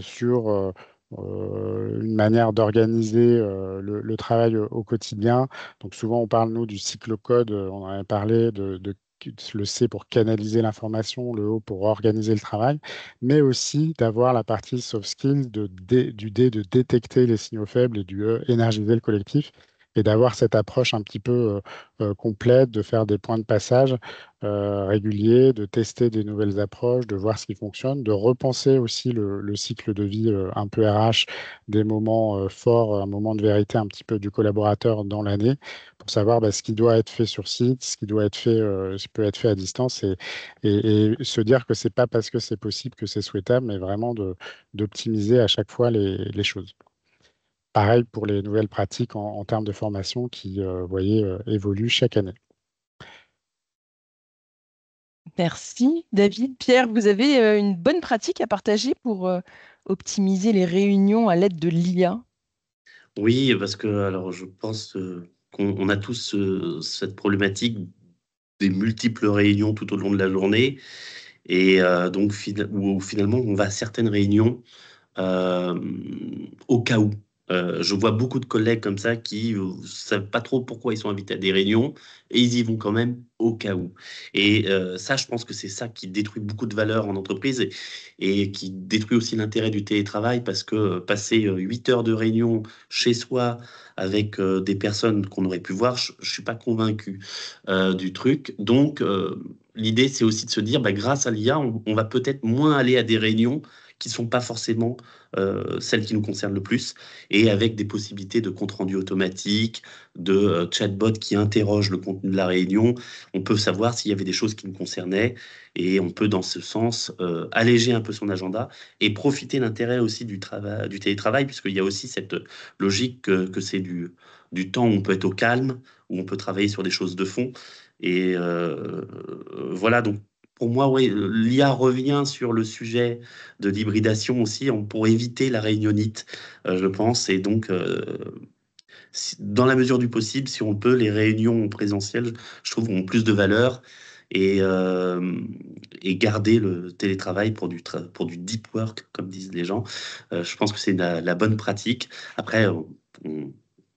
sur une manière d'organiser le travail au quotidien. Donc souvent, on parle, nous, du cycle code, on en avait parlé, le C pour canaliser l'information, le O pour organiser le travail, mais aussi d'avoir la partie soft skills, du D de détecter les signaux faibles et du E, énergiser le collectif. Et d'avoir cette approche un petit peu complète, de faire des points de passage réguliers, de tester des nouvelles approches, de voir ce qui fonctionne, de repenser aussi le cycle de vie un peu RH, des moments forts, un moment de vérité un petit peu du collaborateur dans l'année, pour savoir ce qui doit être fait sur site, ce qui doit être fait, ce qui peut être fait à distance, et se dire que c'est pas parce que c'est possible que c'est souhaitable, mais vraiment d'optimiser à chaque fois les choses. Pareil pour les nouvelles pratiques en termes de formation qui, vous voyez, évoluent chaque année. Merci, David. Pierre, vous avez une bonne pratique à partager pour optimiser les réunions à l'aide de l'IA? Oui, parce que alors je pense qu'on a tous cette problématique des multiples réunions tout au long de la journée et donc où finalement on va à certaines réunions euh, au cas où. Je vois beaucoup de collègues comme ça qui ne savent pas trop pourquoi ils sont invités à des réunions et ils y vont quand même au cas où. Et ça, je pense que c'est ça qui détruit beaucoup de valeur en entreprise et qui détruit aussi l'intérêt du télétravail parce que passer 8 heures de réunion chez soi avec des personnes qu'on aurait pu voir, je ne suis pas convaincu du truc. Donc, l'idée, c'est aussi de se dire, grâce à l'IA, on va peut-être moins aller à des réunions qui ne sont pas forcément celles qui nous concernent le plus, et avec des possibilités de compte-rendu automatique, de chatbot qui interroge le contenu de la réunion. On peut savoir s'il y avait des choses qui nous concernaient, et on peut, dans ce sens, alléger un peu son agenda et profiter de l'intérêt aussi du travail, du télétravail, puisqu'il y a aussi cette logique que c'est du temps où on peut être au calme, où on peut travailler sur des choses de fond. Et voilà, donc pour moi, oui, l'IA revient sur le sujet de l'hybridation aussi pour éviter la réunionnite, je pense. Et donc, dans la mesure du possible, si on peut, les réunions présentielles, je trouve, ont plus de valeur et, euh, et garder le télétravail pour du deep work, comme disent les gens. Je pense que c'est la bonne pratique. Après, on,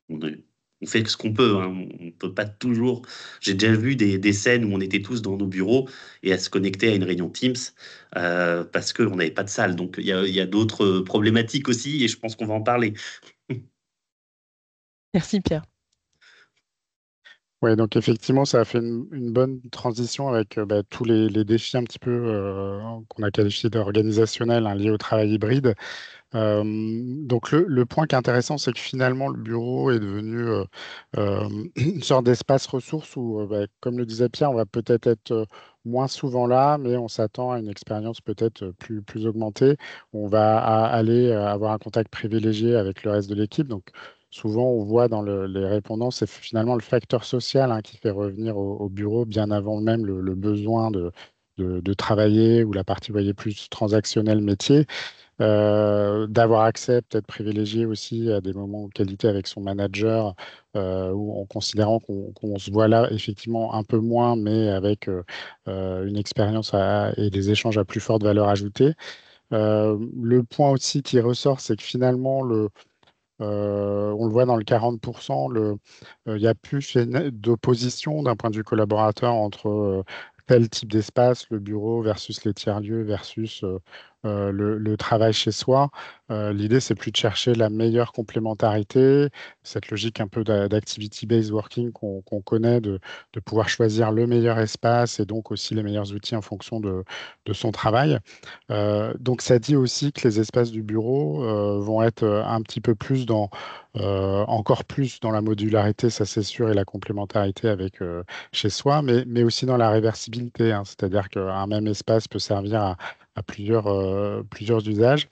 on est- on fait ce qu'on peut, hein. On peut pas toujours. J'ai déjà vu des scènes où on était tous dans nos bureaux et à se connecter à une réunion Teams parce qu'on n'avait pas de salle. Donc il y a d'autres problématiques aussi et je pense qu'on va en parler. Merci, Pierre. Oui, donc effectivement, ça a fait une bonne transition avec tous les défis un petit peu qu'on a qualifiés d'organisationnels liés au travail hybride. Donc le point qui est intéressant, c'est que finalement, le bureau est devenu une sorte d'espace ressource où, comme le disait Pierre, on va peut-être être moins souvent là, mais on s'attend à une expérience peut-être plus augmentée. On va aller avoir un contact privilégié avec le reste de l'équipe. Donc souvent, on voit dans les répondants, c'est finalement le facteur social qui fait revenir au bureau bien avant même le besoin de travailler ou la partie, vous voyez, plus transactionnelle métier. D'avoir accès peut-être privilégié aussi à des moments de qualité avec son manager, ou en considérant qu'on se voit là effectivement un peu moins, mais avec une expérience et des échanges à plus forte valeur ajoutée. Le point aussi qui ressort, c'est que finalement, on le voit dans le 40%, il n'y a plus d'opposition d'un point de vue collaborateur entre tel type d'espace, le bureau versus les tiers-lieux versus le travail chez soi. L'idée, c'est plus de chercher la meilleure complémentarité, cette logique un peu d'activity-based working qu'on connaît, de pouvoir choisir le meilleur espace et donc aussi les meilleurs outils en fonction de son travail. Donc ça dit aussi que les espaces du bureau vont être un petit peu plus encore plus dans la modularité, ça c'est sûr, et la complémentarité avec chez soi, mais aussi dans la réversibilité, hein. C'est-à-dire qu'un même espace peut servir à plusieurs usages.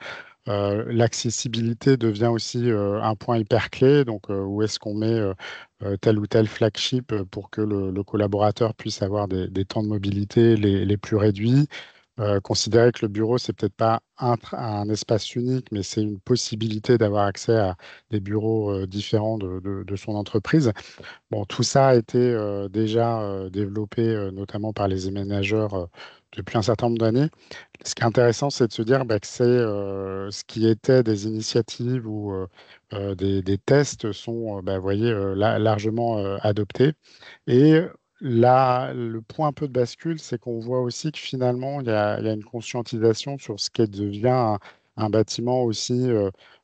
L'accessibilité devient aussi un point hyper clé. Donc, où est-ce qu'on met tel ou tel flagship pour que le collaborateur puisse avoir des temps de mobilité les plus réduits. Considérer que le bureau, c'est peut-être pas un espace unique, mais c'est une possibilité d'avoir accès à des bureaux différents de son entreprise. Bon, tout ça a été déjà développé notamment par les aménageurs depuis un certain nombre d'années. Ce qui est intéressant, c'est de se dire bah, que c'est ce qui était des initiatives ou des tests sont, bah, vous voyez, largement adoptés. Et là, le point un peu de bascule, c'est qu'on voit aussi que finalement, il y a une conscientisation sur ce qu'est devient un bâtiment aussi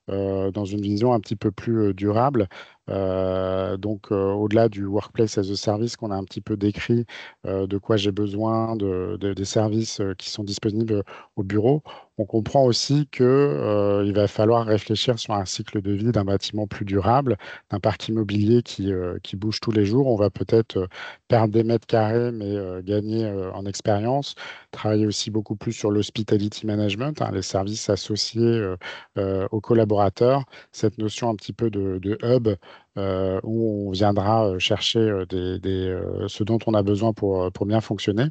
dans une vision un petit peu plus durable. Donc, au-delà du workplace as a service qu'on a un petit peu décrit, de quoi j'ai besoin, des services qui sont disponibles au bureau, on comprend aussi que, il va falloir réfléchir sur un cycle de vie d'un bâtiment plus durable, d'un parc immobilier qui bouge tous les jours. On va peut-être perdre des mètres carrés, mais gagner en expérience. Travailler aussi beaucoup plus sur l'hospitality management, hein, les services associés aux collaborateurs. Cette notion un petit peu de hub où on viendra chercher ce dont on a besoin pour bien fonctionner.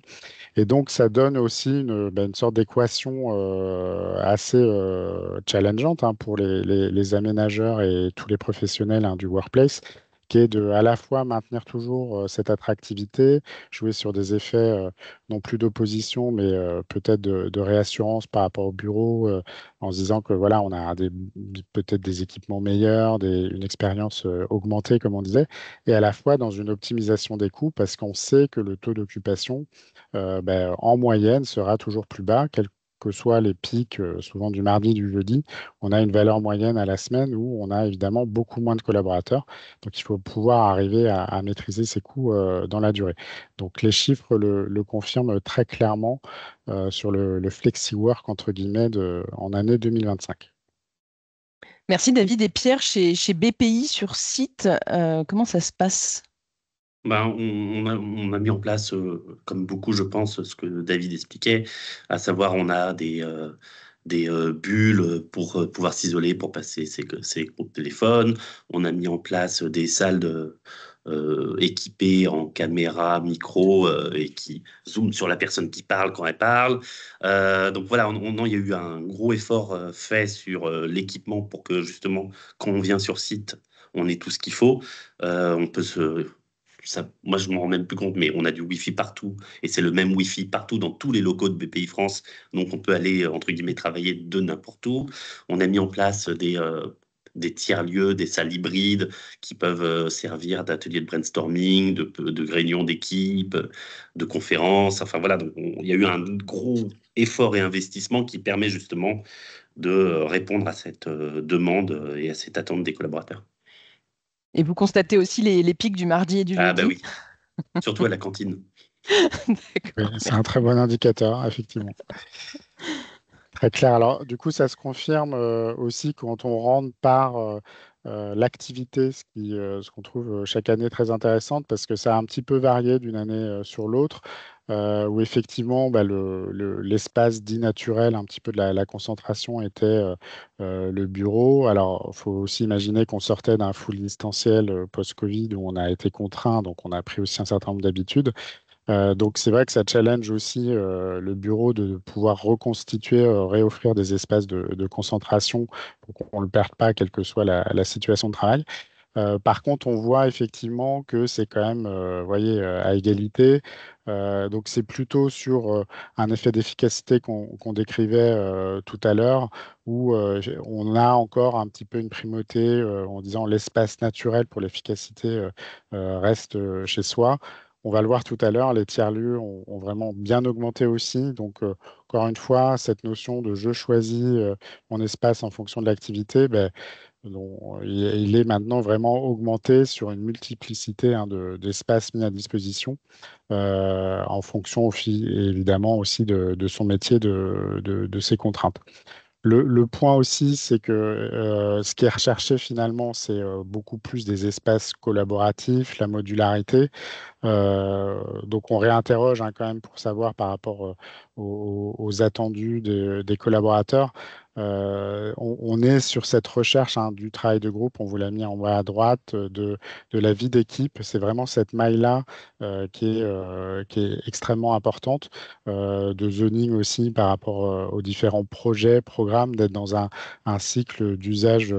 Et donc, ça donne aussi une sorte d'équation assez challengeante hein, pour les aménageurs et tous les professionnels hein, du workplace, qui est de à la fois maintenir toujours cette attractivité, jouer sur des effets non plus d'opposition, mais peut-être de réassurance par rapport au bureau, en se disant que voilà, on a peut-être des équipements meilleurs, une expérience augmentée, comme on disait, et à la fois dans une optimisation des coûts, parce qu'on sait que le taux d'occupation ben, en moyenne, sera toujours plus bas, quels que soient les pics, souvent du mardi, du jeudi. On a une valeur moyenne à la semaine où on a évidemment beaucoup moins de collaborateurs. Donc, il faut pouvoir arriver à maîtriser ces coûts dans la durée. Donc, les chiffres le confirment très clairement sur le flexi-work, entre guillemets, en année 2025. Merci David et Pierre chez BPI sur site. Comment ça se passe? Ben, on a mis en place, comme beaucoup, je pense, ce que David expliquait, à savoir on a des bulles pour pouvoir s'isoler, pour passer ses coups de téléphone. On a mis en place des salles équipées en caméra, micro, et qui zooment sur la personne qui parle quand elle parle. Donc voilà, il y a eu un gros effort fait sur l'équipement pour que justement, quand on vient sur site, on ait tout ce qu'il faut. On peut moi, je ne m'en rends même plus compte, mais on a du Wi-Fi partout, et c'est le même Wi-Fi partout dans tous les locaux de BPI France, donc on peut aller, entre guillemets, travailler de n'importe où. On a mis en place des tiers-lieux, des salles hybrides qui peuvent servir d'ateliers de brainstorming, de réunions d'équipe, de conférences. Enfin voilà, donc il y a eu un gros effort et investissement qui permet justement de répondre à cette demande et à cette attente des collaborateurs. Et vous constatez aussi les pics du mardi et du Ah bah jeudi? oui, surtout à la cantine. Oui, D'accord, c'est un très merci. bon indicateur, effectivement. Très clair. Alors, du coup, ça se confirme aussi quand on rentre par l'activité, ce qu'on trouve chaque année très intéressante parce que ça a un petit peu varié d'une année sur l'autre, où effectivement, bah, l'espace dit naturel, un petit peu de la concentration était le bureau. Alors, il faut aussi imaginer qu'on sortait d'un full distanciel post-Covid où on a été contraint, donc on a pris aussi un certain nombre d'habitudes. Donc c'est vrai que ça challenge aussi le bureau de pouvoir reconstituer, réoffrir des espaces de concentration pour qu'on ne le perde pas, quelle que soit la situation de travail. Par contre, on voit effectivement que c'est quand même, vous voyez, à égalité. Donc c'est plutôt sur un effet d'efficacité qu'on décrivait tout à l'heure, où on a encore un petit peu une primauté en disant l'espace naturel pour l'efficacité reste chez soi. on va le voir tout à l'heure, les tiers-lieux ont vraiment bien augmenté aussi. Donc, encore une fois, cette notion de je choisis mon espace en fonction de l'activité, ben, il est maintenant vraiment augmenté sur une multiplicité hein, d'espaces mis à disposition en fonction évidemment aussi de son métier, de ses contraintes. Le point aussi, c'est que ce qui est recherché finalement, c'est beaucoup plus des espaces collaboratifs, la modularité. Donc on réinterroge hein, quand même pour savoir par rapport aux attendus des collaborateurs. On est sur cette recherche hein, du travail de groupe, on vous l'a mis en bas à droite, de la vie d'équipe. C'est vraiment cette maille-là qui est extrêmement importante, de zoning aussi par rapport aux différents projets, programmes, d'être dans un cycle d'usage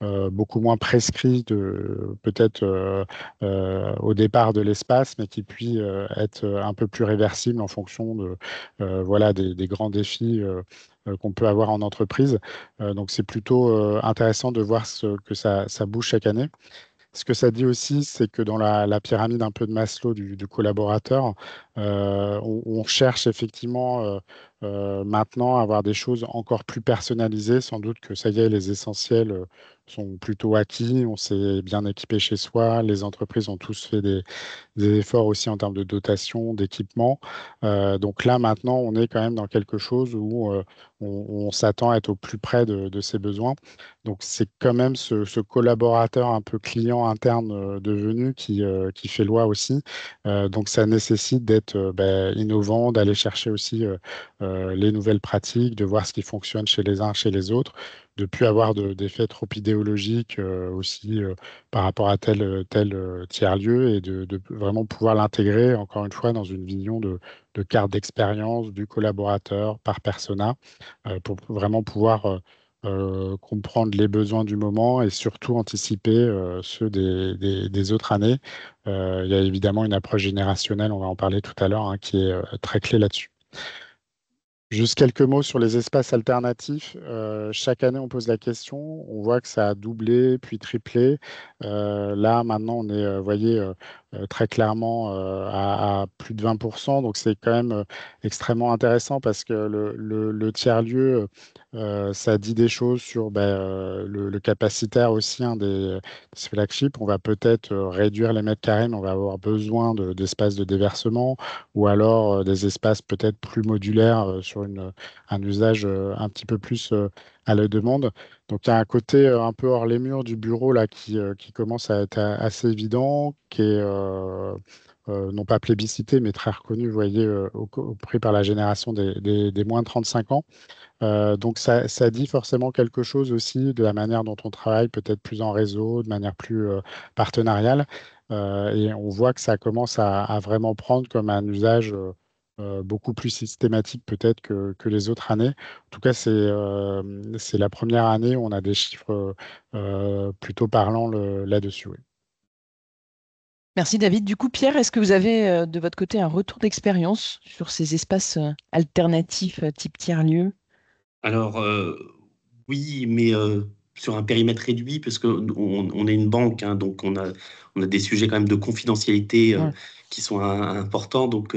beaucoup moins prescrit de peut-être au départ de l'espace, mais qui puisse être un peu plus réversible en fonction voilà, des grands défis qu'on peut avoir en entreprise. Donc c'est plutôt intéressant de voir que ça bouge chaque année. Ce que ça dit aussi, c'est que dans la pyramide un peu de Maslow du collaborateur, on cherche effectivement maintenant à avoir des choses encore plus personnalisées. Sans doute que ça y est, les essentiels sont plutôt acquis. On s'est bien équipé chez soi. Les entreprises ont tous fait des efforts aussi en termes de dotation, d'équipement. Donc là, maintenant, on est quand même dans quelque chose où on s'attend à être au plus près de ses besoins. Donc c'est quand même ce collaborateur un peu client interne devenu qui fait loi aussi. Donc ça nécessite d'être innovant, d'aller chercher aussi les nouvelles pratiques, de voir ce qui fonctionne chez les uns, chez les autres, de plus avoir d'effets trop idéologiques aussi par rapport à tel tiers-lieu et de vraiment pouvoir l'intégrer, encore une fois, dans une vision de carte d'expérience du collaborateur par persona pour vraiment pouvoir comprendre les besoins du moment et surtout anticiper ceux des autres années. Il y a évidemment une approche générationnelle, on va en parler tout à l'heure, hein, qui est très clé là-dessus. Juste quelques mots sur les espaces alternatifs. Chaque année, on pose la question. On voit que ça a doublé, puis triplé. Là, maintenant, on est, vous voyez, très clairement à plus de 20%. Donc, c'est quand même extrêmement intéressant parce que le tiers-lieu, ça dit des choses sur le capacitaire aussi hein, des flagships. On va peut-être réduire les mètres carrés, mais on va avoir besoin d'espaces de déversement ou alors des espaces peut-être plus modulaires sur un usage un petit peu plus à la demande. Donc il y a un côté un peu hors les murs du bureau là qui commence à être assez évident, qui est non pas plébiscité, mais très reconnu, vous voyez, pris par la génération des moins de 35 ans. Donc ça dit forcément quelque chose aussi de la manière dont on travaille, peut-être plus en réseau, de manière plus partenariale. Et on voit que ça commence à vraiment prendre comme un usage beaucoup plus systématique peut-être que les autres années. En tout cas, c'est la première année où on a des chiffres plutôt parlants là-dessus. Oui. Merci David. Du coup, Pierre, est-ce que vous avez de votre côté un retour d'expérience sur ces espaces alternatifs type tiers-lieu? Alors, oui, mais sur un périmètre réduit, parce qu'on est une banque, hein, donc on a des sujets quand même de confidentialité Ouais. qui sont importants. Donc,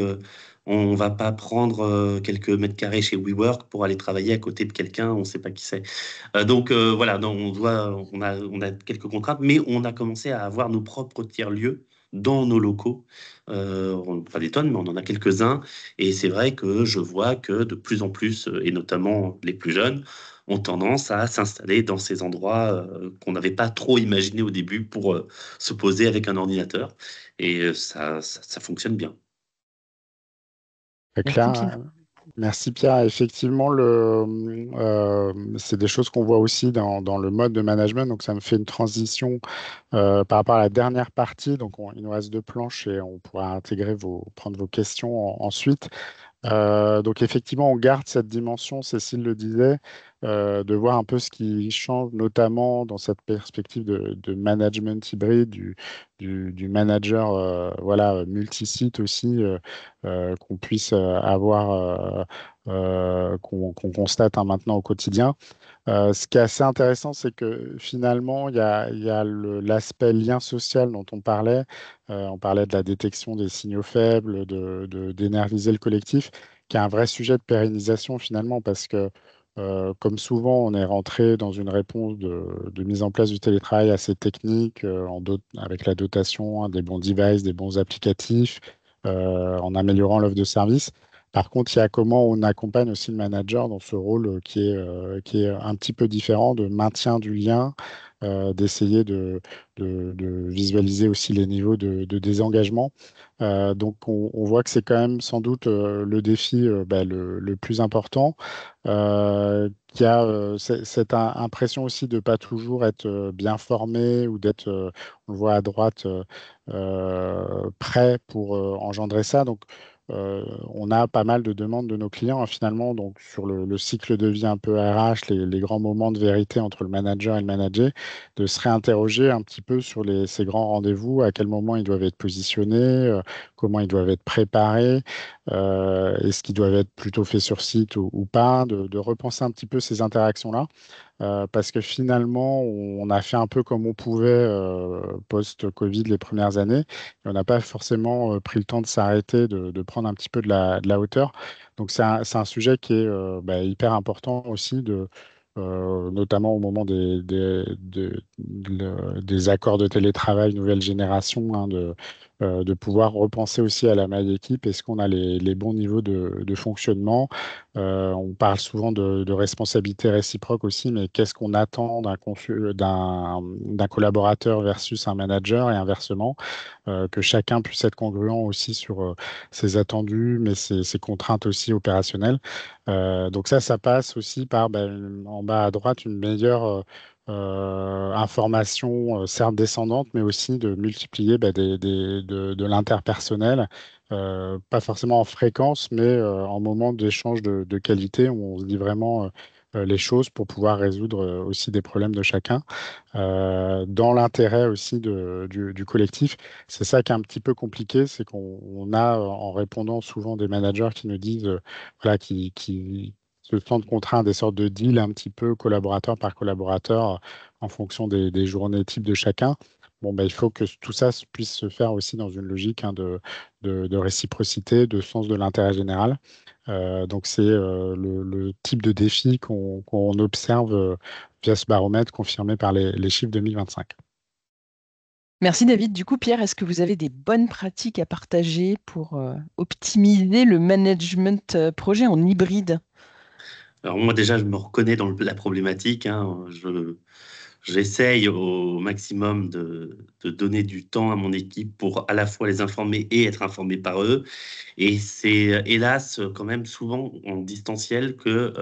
on va pas prendre quelques mètres carrés chez WeWork pour aller travailler à côté de quelqu'un, on ne sait pas qui c'est. Voilà, non, on a quelques contraintes, mais on a commencé à avoir nos propres tiers-lieux dans nos locaux. Pas des tonnes, mais on en a quelques-uns. Et c'est vrai que je vois que de plus en plus, et notamment les plus jeunes, ont tendance à s'installer dans ces endroits qu'on n'avait pas trop imaginé au début pour se poser avec un ordinateur. Et ça fonctionne bien. Très Merci clair. Pierre. Merci Pierre. Effectivement, c'est des choses qu'on voit aussi dans le mode de management. Donc, ça me fait une transition par rapport à la dernière partie. Donc, il nous reste deux planches et on pourra prendre vos questions ensuite. Donc effectivement, on garde cette dimension, Cécile le disait, de voir un peu ce qui change, notamment dans cette perspective de management hybride, du manager voilà, multisite aussi, qu'on puisse avoir qu'on constate maintenant au quotidien. Ce qui est assez intéressant, c'est que finalement, il y a l'aspect lien social dont on parlait. On parlait de la détection des signaux faibles, d'énergiser le collectif, qui est un vrai sujet de pérennisation finalement, parce que comme souvent, on est rentré dans une réponse de mise en place du télétravail assez technique, avec la dotation, hein, des bons devices, des bons applicatifs, en améliorant l'offre de service. Par contre, il y a comment on accompagne aussi le manager dans ce rôle qui est un petit peu différent de maintien du lien, d'essayer de visualiser aussi les niveaux de désengagement. Donc, on voit que c'est quand même sans doute le défi le plus important. Qui a cette impression aussi de pas toujours être bien formé ou d'être, on le voit à droite, prêt pour engendrer ça. Donc, on a pas mal de demandes de nos clients, hein, finalement, donc sur le cycle de vie un peu RH, les grands moments de vérité entre le manager et le manager, de se réinterroger un petit peu sur ces grands rendez-vous, à quel moment ils doivent être positionnés, comment ils doivent être préparés, est-ce qu'ils doivent être plutôt faits sur site ou pas, de repenser un petit peu ces interactions-là. Parce que finalement, on a fait un peu comme on pouvait post-Covid les premières années. Et on n'a pas forcément pris le temps de s'arrêter, de prendre un petit peu de la hauteur. Donc c'est un sujet qui est hyper important aussi, notamment au moment des accords de télétravail nouvelle génération, hein, de pouvoir repenser aussi à la maille équipe. Est-ce qu'on a les bons niveaux de fonctionnement? On parle souvent de responsabilité réciproque aussi, mais qu'est-ce qu'on attend d'un collaborateur versus un manager et inversement, que chacun puisse être congruent aussi sur ses attendus, mais ses contraintes aussi opérationnelles. Donc ça passe aussi par, en bas à droite, une meilleure information, certes descendante, mais aussi de multiplier de l'interpersonnel, pas forcément en fréquence, mais en moment d'échange de qualité, où on se dit vraiment les choses pour pouvoir résoudre aussi des problèmes de chacun, dans l'intérêt aussi du collectif. C'est ça qui est un petit peu compliqué, c'est qu'on a, en répondant souvent des managers qui nous disent, voilà, qui se sentent contraints à des sortes de deals un petit peu collaborateur par collaborateur, en fonction des journées types de chacun. Bon, il faut que tout ça puisse se faire aussi dans une logique, hein, de réciprocité, de sens de l'intérêt général. Donc c'est le type de défi qu'on observe via ce baromètre confirmé par les chiffres 2025. Merci David. Du coup, Pierre, est-ce que vous avez des bonnes pratiques à partager pour optimiser le management projet en hybride? Alors moi déjà, je me reconnais dans la problématique, hein. J'essaye au maximum de donner du temps à mon équipe pour à la fois les informer et être informé par eux. Et c'est hélas quand même souvent en distanciel que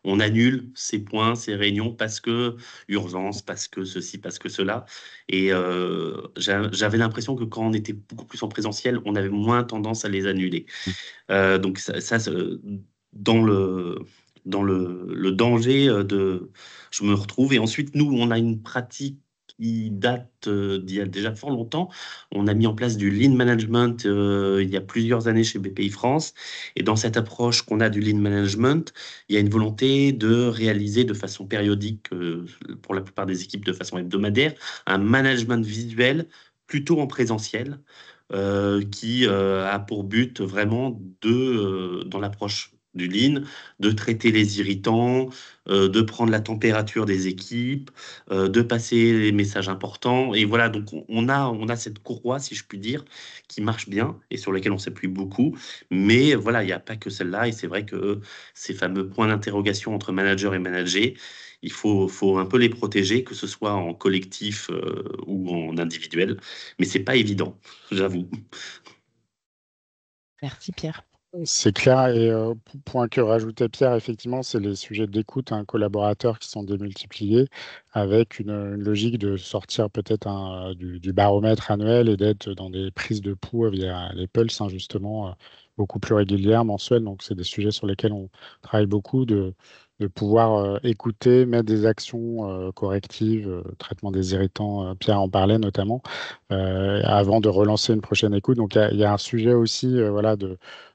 on annule ces points, ces réunions parce que urgence, parce que ceci, parce que cela. Et j'avais l'impression que quand on était beaucoup plus en présentiel, on avait moins tendance à les annuler. Donc dans le danger je me retrouve. Et ensuite, nous, on a une pratique qui date d'il y a déjà fort longtemps. On a mis en place du lean management il y a plusieurs années chez BPI France. Et dans cette approche qu'on a du lean management, il y a une volonté de réaliser de façon périodique, pour la plupart des équipes de façon hebdomadaire, un management visuel plutôt en présentiel, qui a pour but vraiment dans l'approche du lean, de traiter les irritants, de prendre la température des équipes, de passer les messages importants. Et voilà, donc on a cette courroie, si je puis dire, qui marche bien et sur laquelle on s'appuie beaucoup. Mais voilà, il n'y a pas que celle-là. Et c'est vrai que ces fameux points d'interrogation entre manager et manager, il faut un peu les protéger, que ce soit en collectif ou en individuel. Mais c'est pas évident, j'avoue. Merci Pierre. C'est clair. Et point que rajoutait Pierre, effectivement, c'est les sujets d'écoute, un collaborateur qui sont démultipliés, avec une logique de sortir peut-être du baromètre annuel et d'être dans des prises de pouls via les pulses, hein, justement, beaucoup plus régulières, mensuelles. Donc, c'est des sujets sur lesquels on travaille beaucoup, de pouvoir écouter, mettre des actions correctives, traitement des irritants, Pierre en parlait notamment, avant de relancer une prochaine écoute. Donc, il y a un sujet aussi, voilà,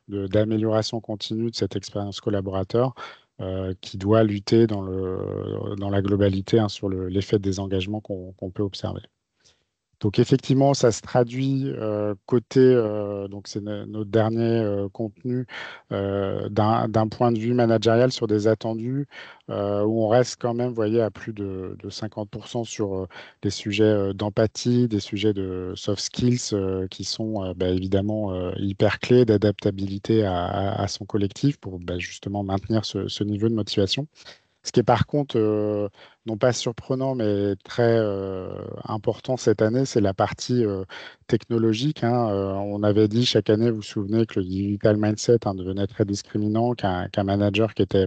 d'amélioration continue de cette expérience collaborateur qui doit lutter dans la globalité hein, sur l'effet des engagements qu'on peut observer. Donc effectivement, ça se traduit côté, donc c'est notre dernier contenu, d'un point de vue managérial sur des attendus où on reste quand même, vous voyez, à plus de 50% sur des sujets d'empathie, des sujets de soft skills qui sont bah, évidemment hyper clés d'adaptabilité à son collectif pour bah, justement maintenir ce niveau de motivation. Ce qui est par contre, non pas surprenant, mais très important cette année, c'est la partie technologique, hein. On avait dit chaque année, vous vous souvenez, que le digital mindset hein, devenait très discriminant, qu'un manager qui était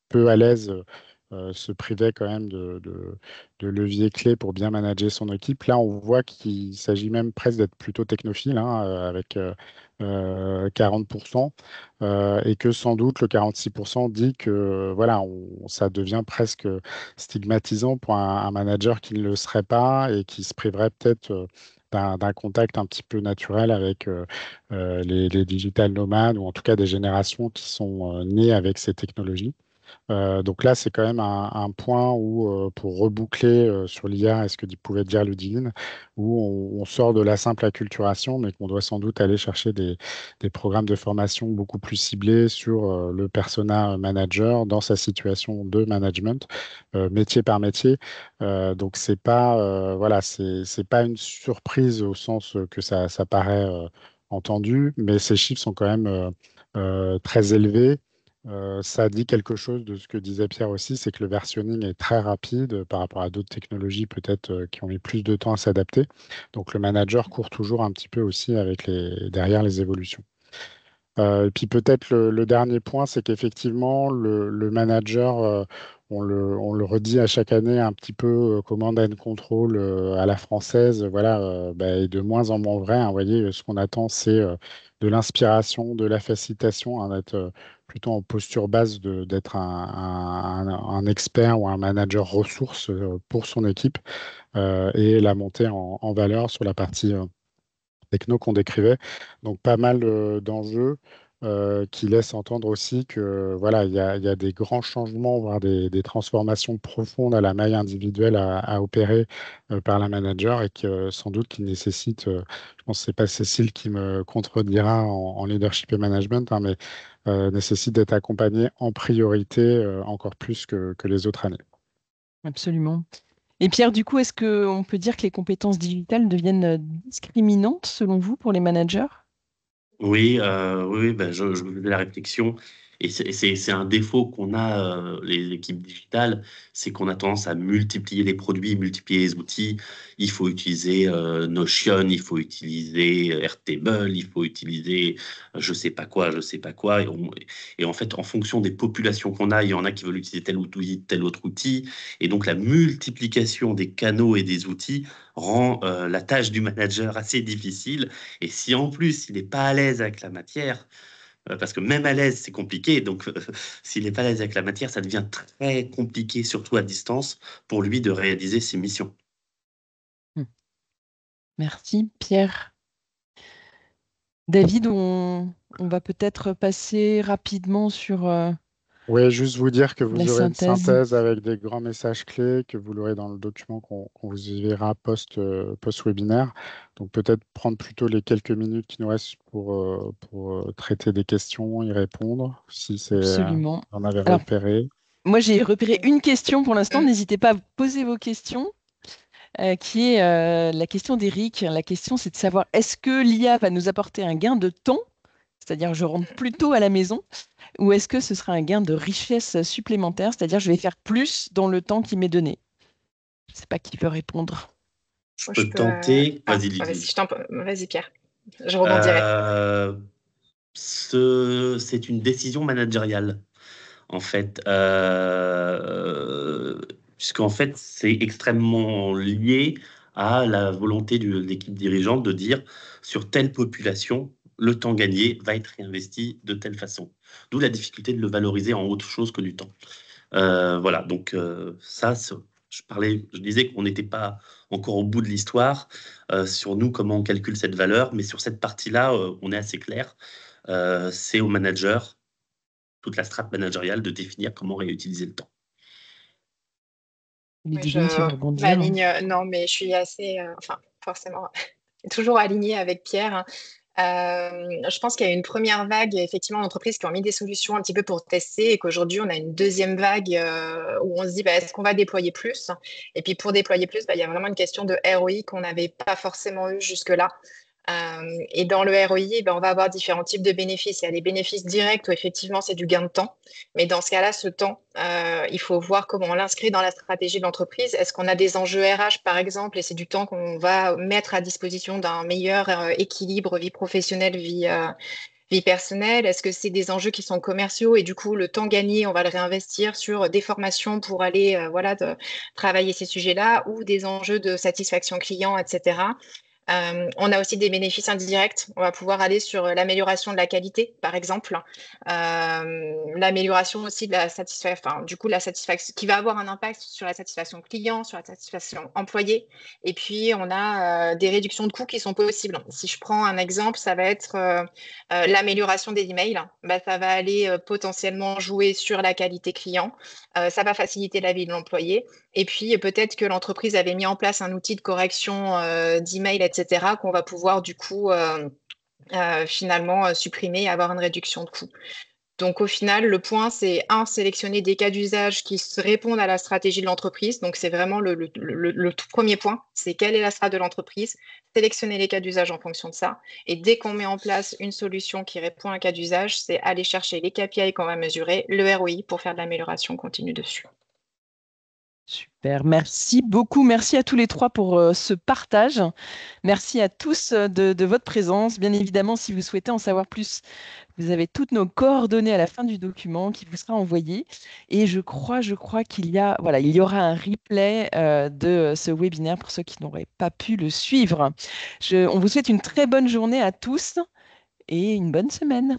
peu à l'aise se privait quand même de leviers clés pour bien manager son équipe. Là, on voit qu'il s'agit même presque d'être plutôt technophile, hein, avec 40%, et que sans doute le 46% dit que voilà, ça devient presque stigmatisant pour un manager qui ne le serait pas et qui se priverait peut-être d'un contact un petit peu naturel avec les digital nomades ou en tout cas des générations qui sont nées avec ces technologies. Donc là, c'est quand même un point où, pour reboucler sur l'IA et ce que pouvait dire Ludivine, où on sort de la simple acculturation, mais qu'on doit sans doute aller chercher des programmes de formation beaucoup plus ciblés sur le persona manager dans sa situation de management, métier par métier. Donc c'est pas, voilà, c'est pas une surprise au sens que ça paraît entendu, mais ces chiffres sont quand même très élevés. Ça dit quelque chose de ce que disait Pierre aussi, c'est que le versionning est très rapide par rapport à d'autres technologies peut-être qui ont mis plus de temps à s'adapter. Donc le manager court toujours un petit peu aussi derrière les évolutions. Et puis peut-être le dernier point, c'est qu'effectivement, le manager, on le redit à chaque année, un petit peu command and control à la française, voilà, bah, est de moins en moins vrai, hein. Vous voyez, ce qu'on attend, c'est de l'inspiration, de la facilitation, hein, d'être plutôt en posture basse, d'être un expert ou un manager ressource pour son équipe et la montée en valeur sur la partie techno qu'on décrivait. Donc pas mal d'enjeux qui laissent entendre aussi que voilà, il y a des grands changements, voire des transformations profondes à la maille individuelle à opérer par la manager et que sans doute qui nécessitent, je pense que c'est pas Cécile qui me contredira en leadership et management, hein, mais nécessite d'être accompagné en priorité encore plus que les autres années. Absolument. Et Pierre, du coup, est-ce qu'on peut dire que les compétences digitales deviennent discriminantes selon vous pour les managers? Oui, oui, ben, je me fais la réflexion. Et c'est un défaut qu'on a, les équipes digitales, c'est qu'on a tendance à multiplier les produits, multiplier les outils. Il faut utiliser Notion, il faut utiliser Airtable, il faut utiliser je sais pas quoi, je sais pas quoi. Et en fait, en fonction des populations qu'on a, il y en a qui veulent utiliser tel outil, tel autre outil. Et donc, la multiplication des canaux et des outils rend la tâche du manager assez difficile. Et si en plus il n'est pas à l'aise avec la matière, parce que même à l'aise c'est compliqué, donc s'il n'est pas à l'aise avec la matière, ça devient très compliqué, surtout à distance, pour lui de réaliser ses missions. Merci, Pierre. David, on va peut-être passer rapidement sur Oui, juste vous dire que la vous aurez une synthèse. synthèse avec des grands messages clés, que vous l'aurez dans le document qu'on vous enverra post-webinaire. Donc peut-être prendre plutôt les quelques minutes qui nous restent pour traiter des questions, y répondre, si Absolument. vous en avez Alors, repéré. moi, j'ai repéré une question pour l'instant. N'hésitez pas à poser vos questions, qui est la question d'Éric. La question, c'est de savoir, est-ce que l'IA va nous apporter un gain de temps, c'est-à-dire je rentre plus tôt à la maison, ou est-ce que ce sera un gain de richesse supplémentaire, c'est-à-dire je vais faire plus dans le temps qui m'est donné? Je ne sais pas qui veut répondre. Je Moi, je peux peux. tenter, Ah, vas-y vas-y, Lydie. vas-y, Pierre. Je rebondirai. Euh, c'est une décision managériale, en fait, puisqu'en fait, c'est extrêmement lié à la volonté de l'équipe dirigeante de dire sur telle population, le temps gagné va être réinvesti de telle façon. D'où la difficulté de le valoriser en autre chose que du temps. Voilà, donc je disais qu'on n'était pas encore au bout de l'histoire sur nous, comment on calcule cette valeur, mais sur cette partie-là, on est assez clair. c'est au manager, toute la strate managériale, de définir comment réutiliser le temps. Ludivine, tu veux rebondir? m'aligne, non, mais je suis assez, enfin, forcément, toujours alignée avec Pierre, hein. Je pense qu'il y a une première vague, effectivement, d'entreprises qui ont mis des solutions un petit peu pour tester et qu'aujourd'hui, on a une deuxième vague où on se dit, est-ce qu'on va déployer plus? Et puis, pour déployer plus, il y a vraiment une question de ROI qu'on n'avait pas forcément eu jusque-là. Et dans le ROI, on va avoir différents types de bénéfices. Il y a les bénéfices directs où effectivement c'est du gain de temps. Mais dans ce cas-là, ce temps, il faut voir comment on l'inscrit dans la stratégie de l'entreprise. Est-ce qu'on a des enjeux RH par exemple et c'est du temps qu'on va mettre à disposition d'un meilleur équilibre vie professionnelle, vie personnelle? Est-ce que c'est des enjeux qui sont commerciaux et du coup le temps gagné, on va le réinvestir sur des formations pour aller travailler ces sujets-là ou des enjeux de satisfaction client, etc. On a aussi des bénéfices indirects. On va pouvoir aller sur l'amélioration de la qualité, par exemple. L'amélioration aussi de la satisfaction, enfin, du coup, la satisfaction qui va avoir un impact sur la satisfaction client, sur la satisfaction employé. Et puis, on a des réductions de coûts qui sont possibles. Si je prends un exemple, ça va être l'amélioration des emails. Ça va aller potentiellement jouer sur la qualité client. Ça va faciliter la vie de l'employé. Et puis, peut-être que l'entreprise avait mis en place un outil de correction d'email, etc., qu'on va pouvoir du coup finalement supprimer et avoir une réduction de coûts. Donc, au final, le point, c'est sélectionner des cas d'usage qui répondent à la stratégie de l'entreprise. Donc, c'est vraiment le tout premier point, c'est quelle est la stratégie de l'entreprise, sélectionner les cas d'usage en fonction de ça. Et dès qu'on met en place une solution qui répond à un cas d'usage, c'est aller chercher les KPI qu'on va mesurer, le ROI pour faire de l'amélioration continue dessus. Super, merci beaucoup. Merci à tous les trois pour ce partage. Merci à tous de votre présence. Bien évidemment, si vous souhaitez en savoir plus, vous avez toutes nos coordonnées à la fin du document qui vous sera envoyé. Et je crois qu'il y aura un replay de ce webinaire pour ceux qui n'auraient pas pu le suivre. On vous souhaite une très bonne journée à tous et une bonne semaine.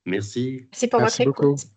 Merci. Merci pour votre Merci beaucoup. écoute.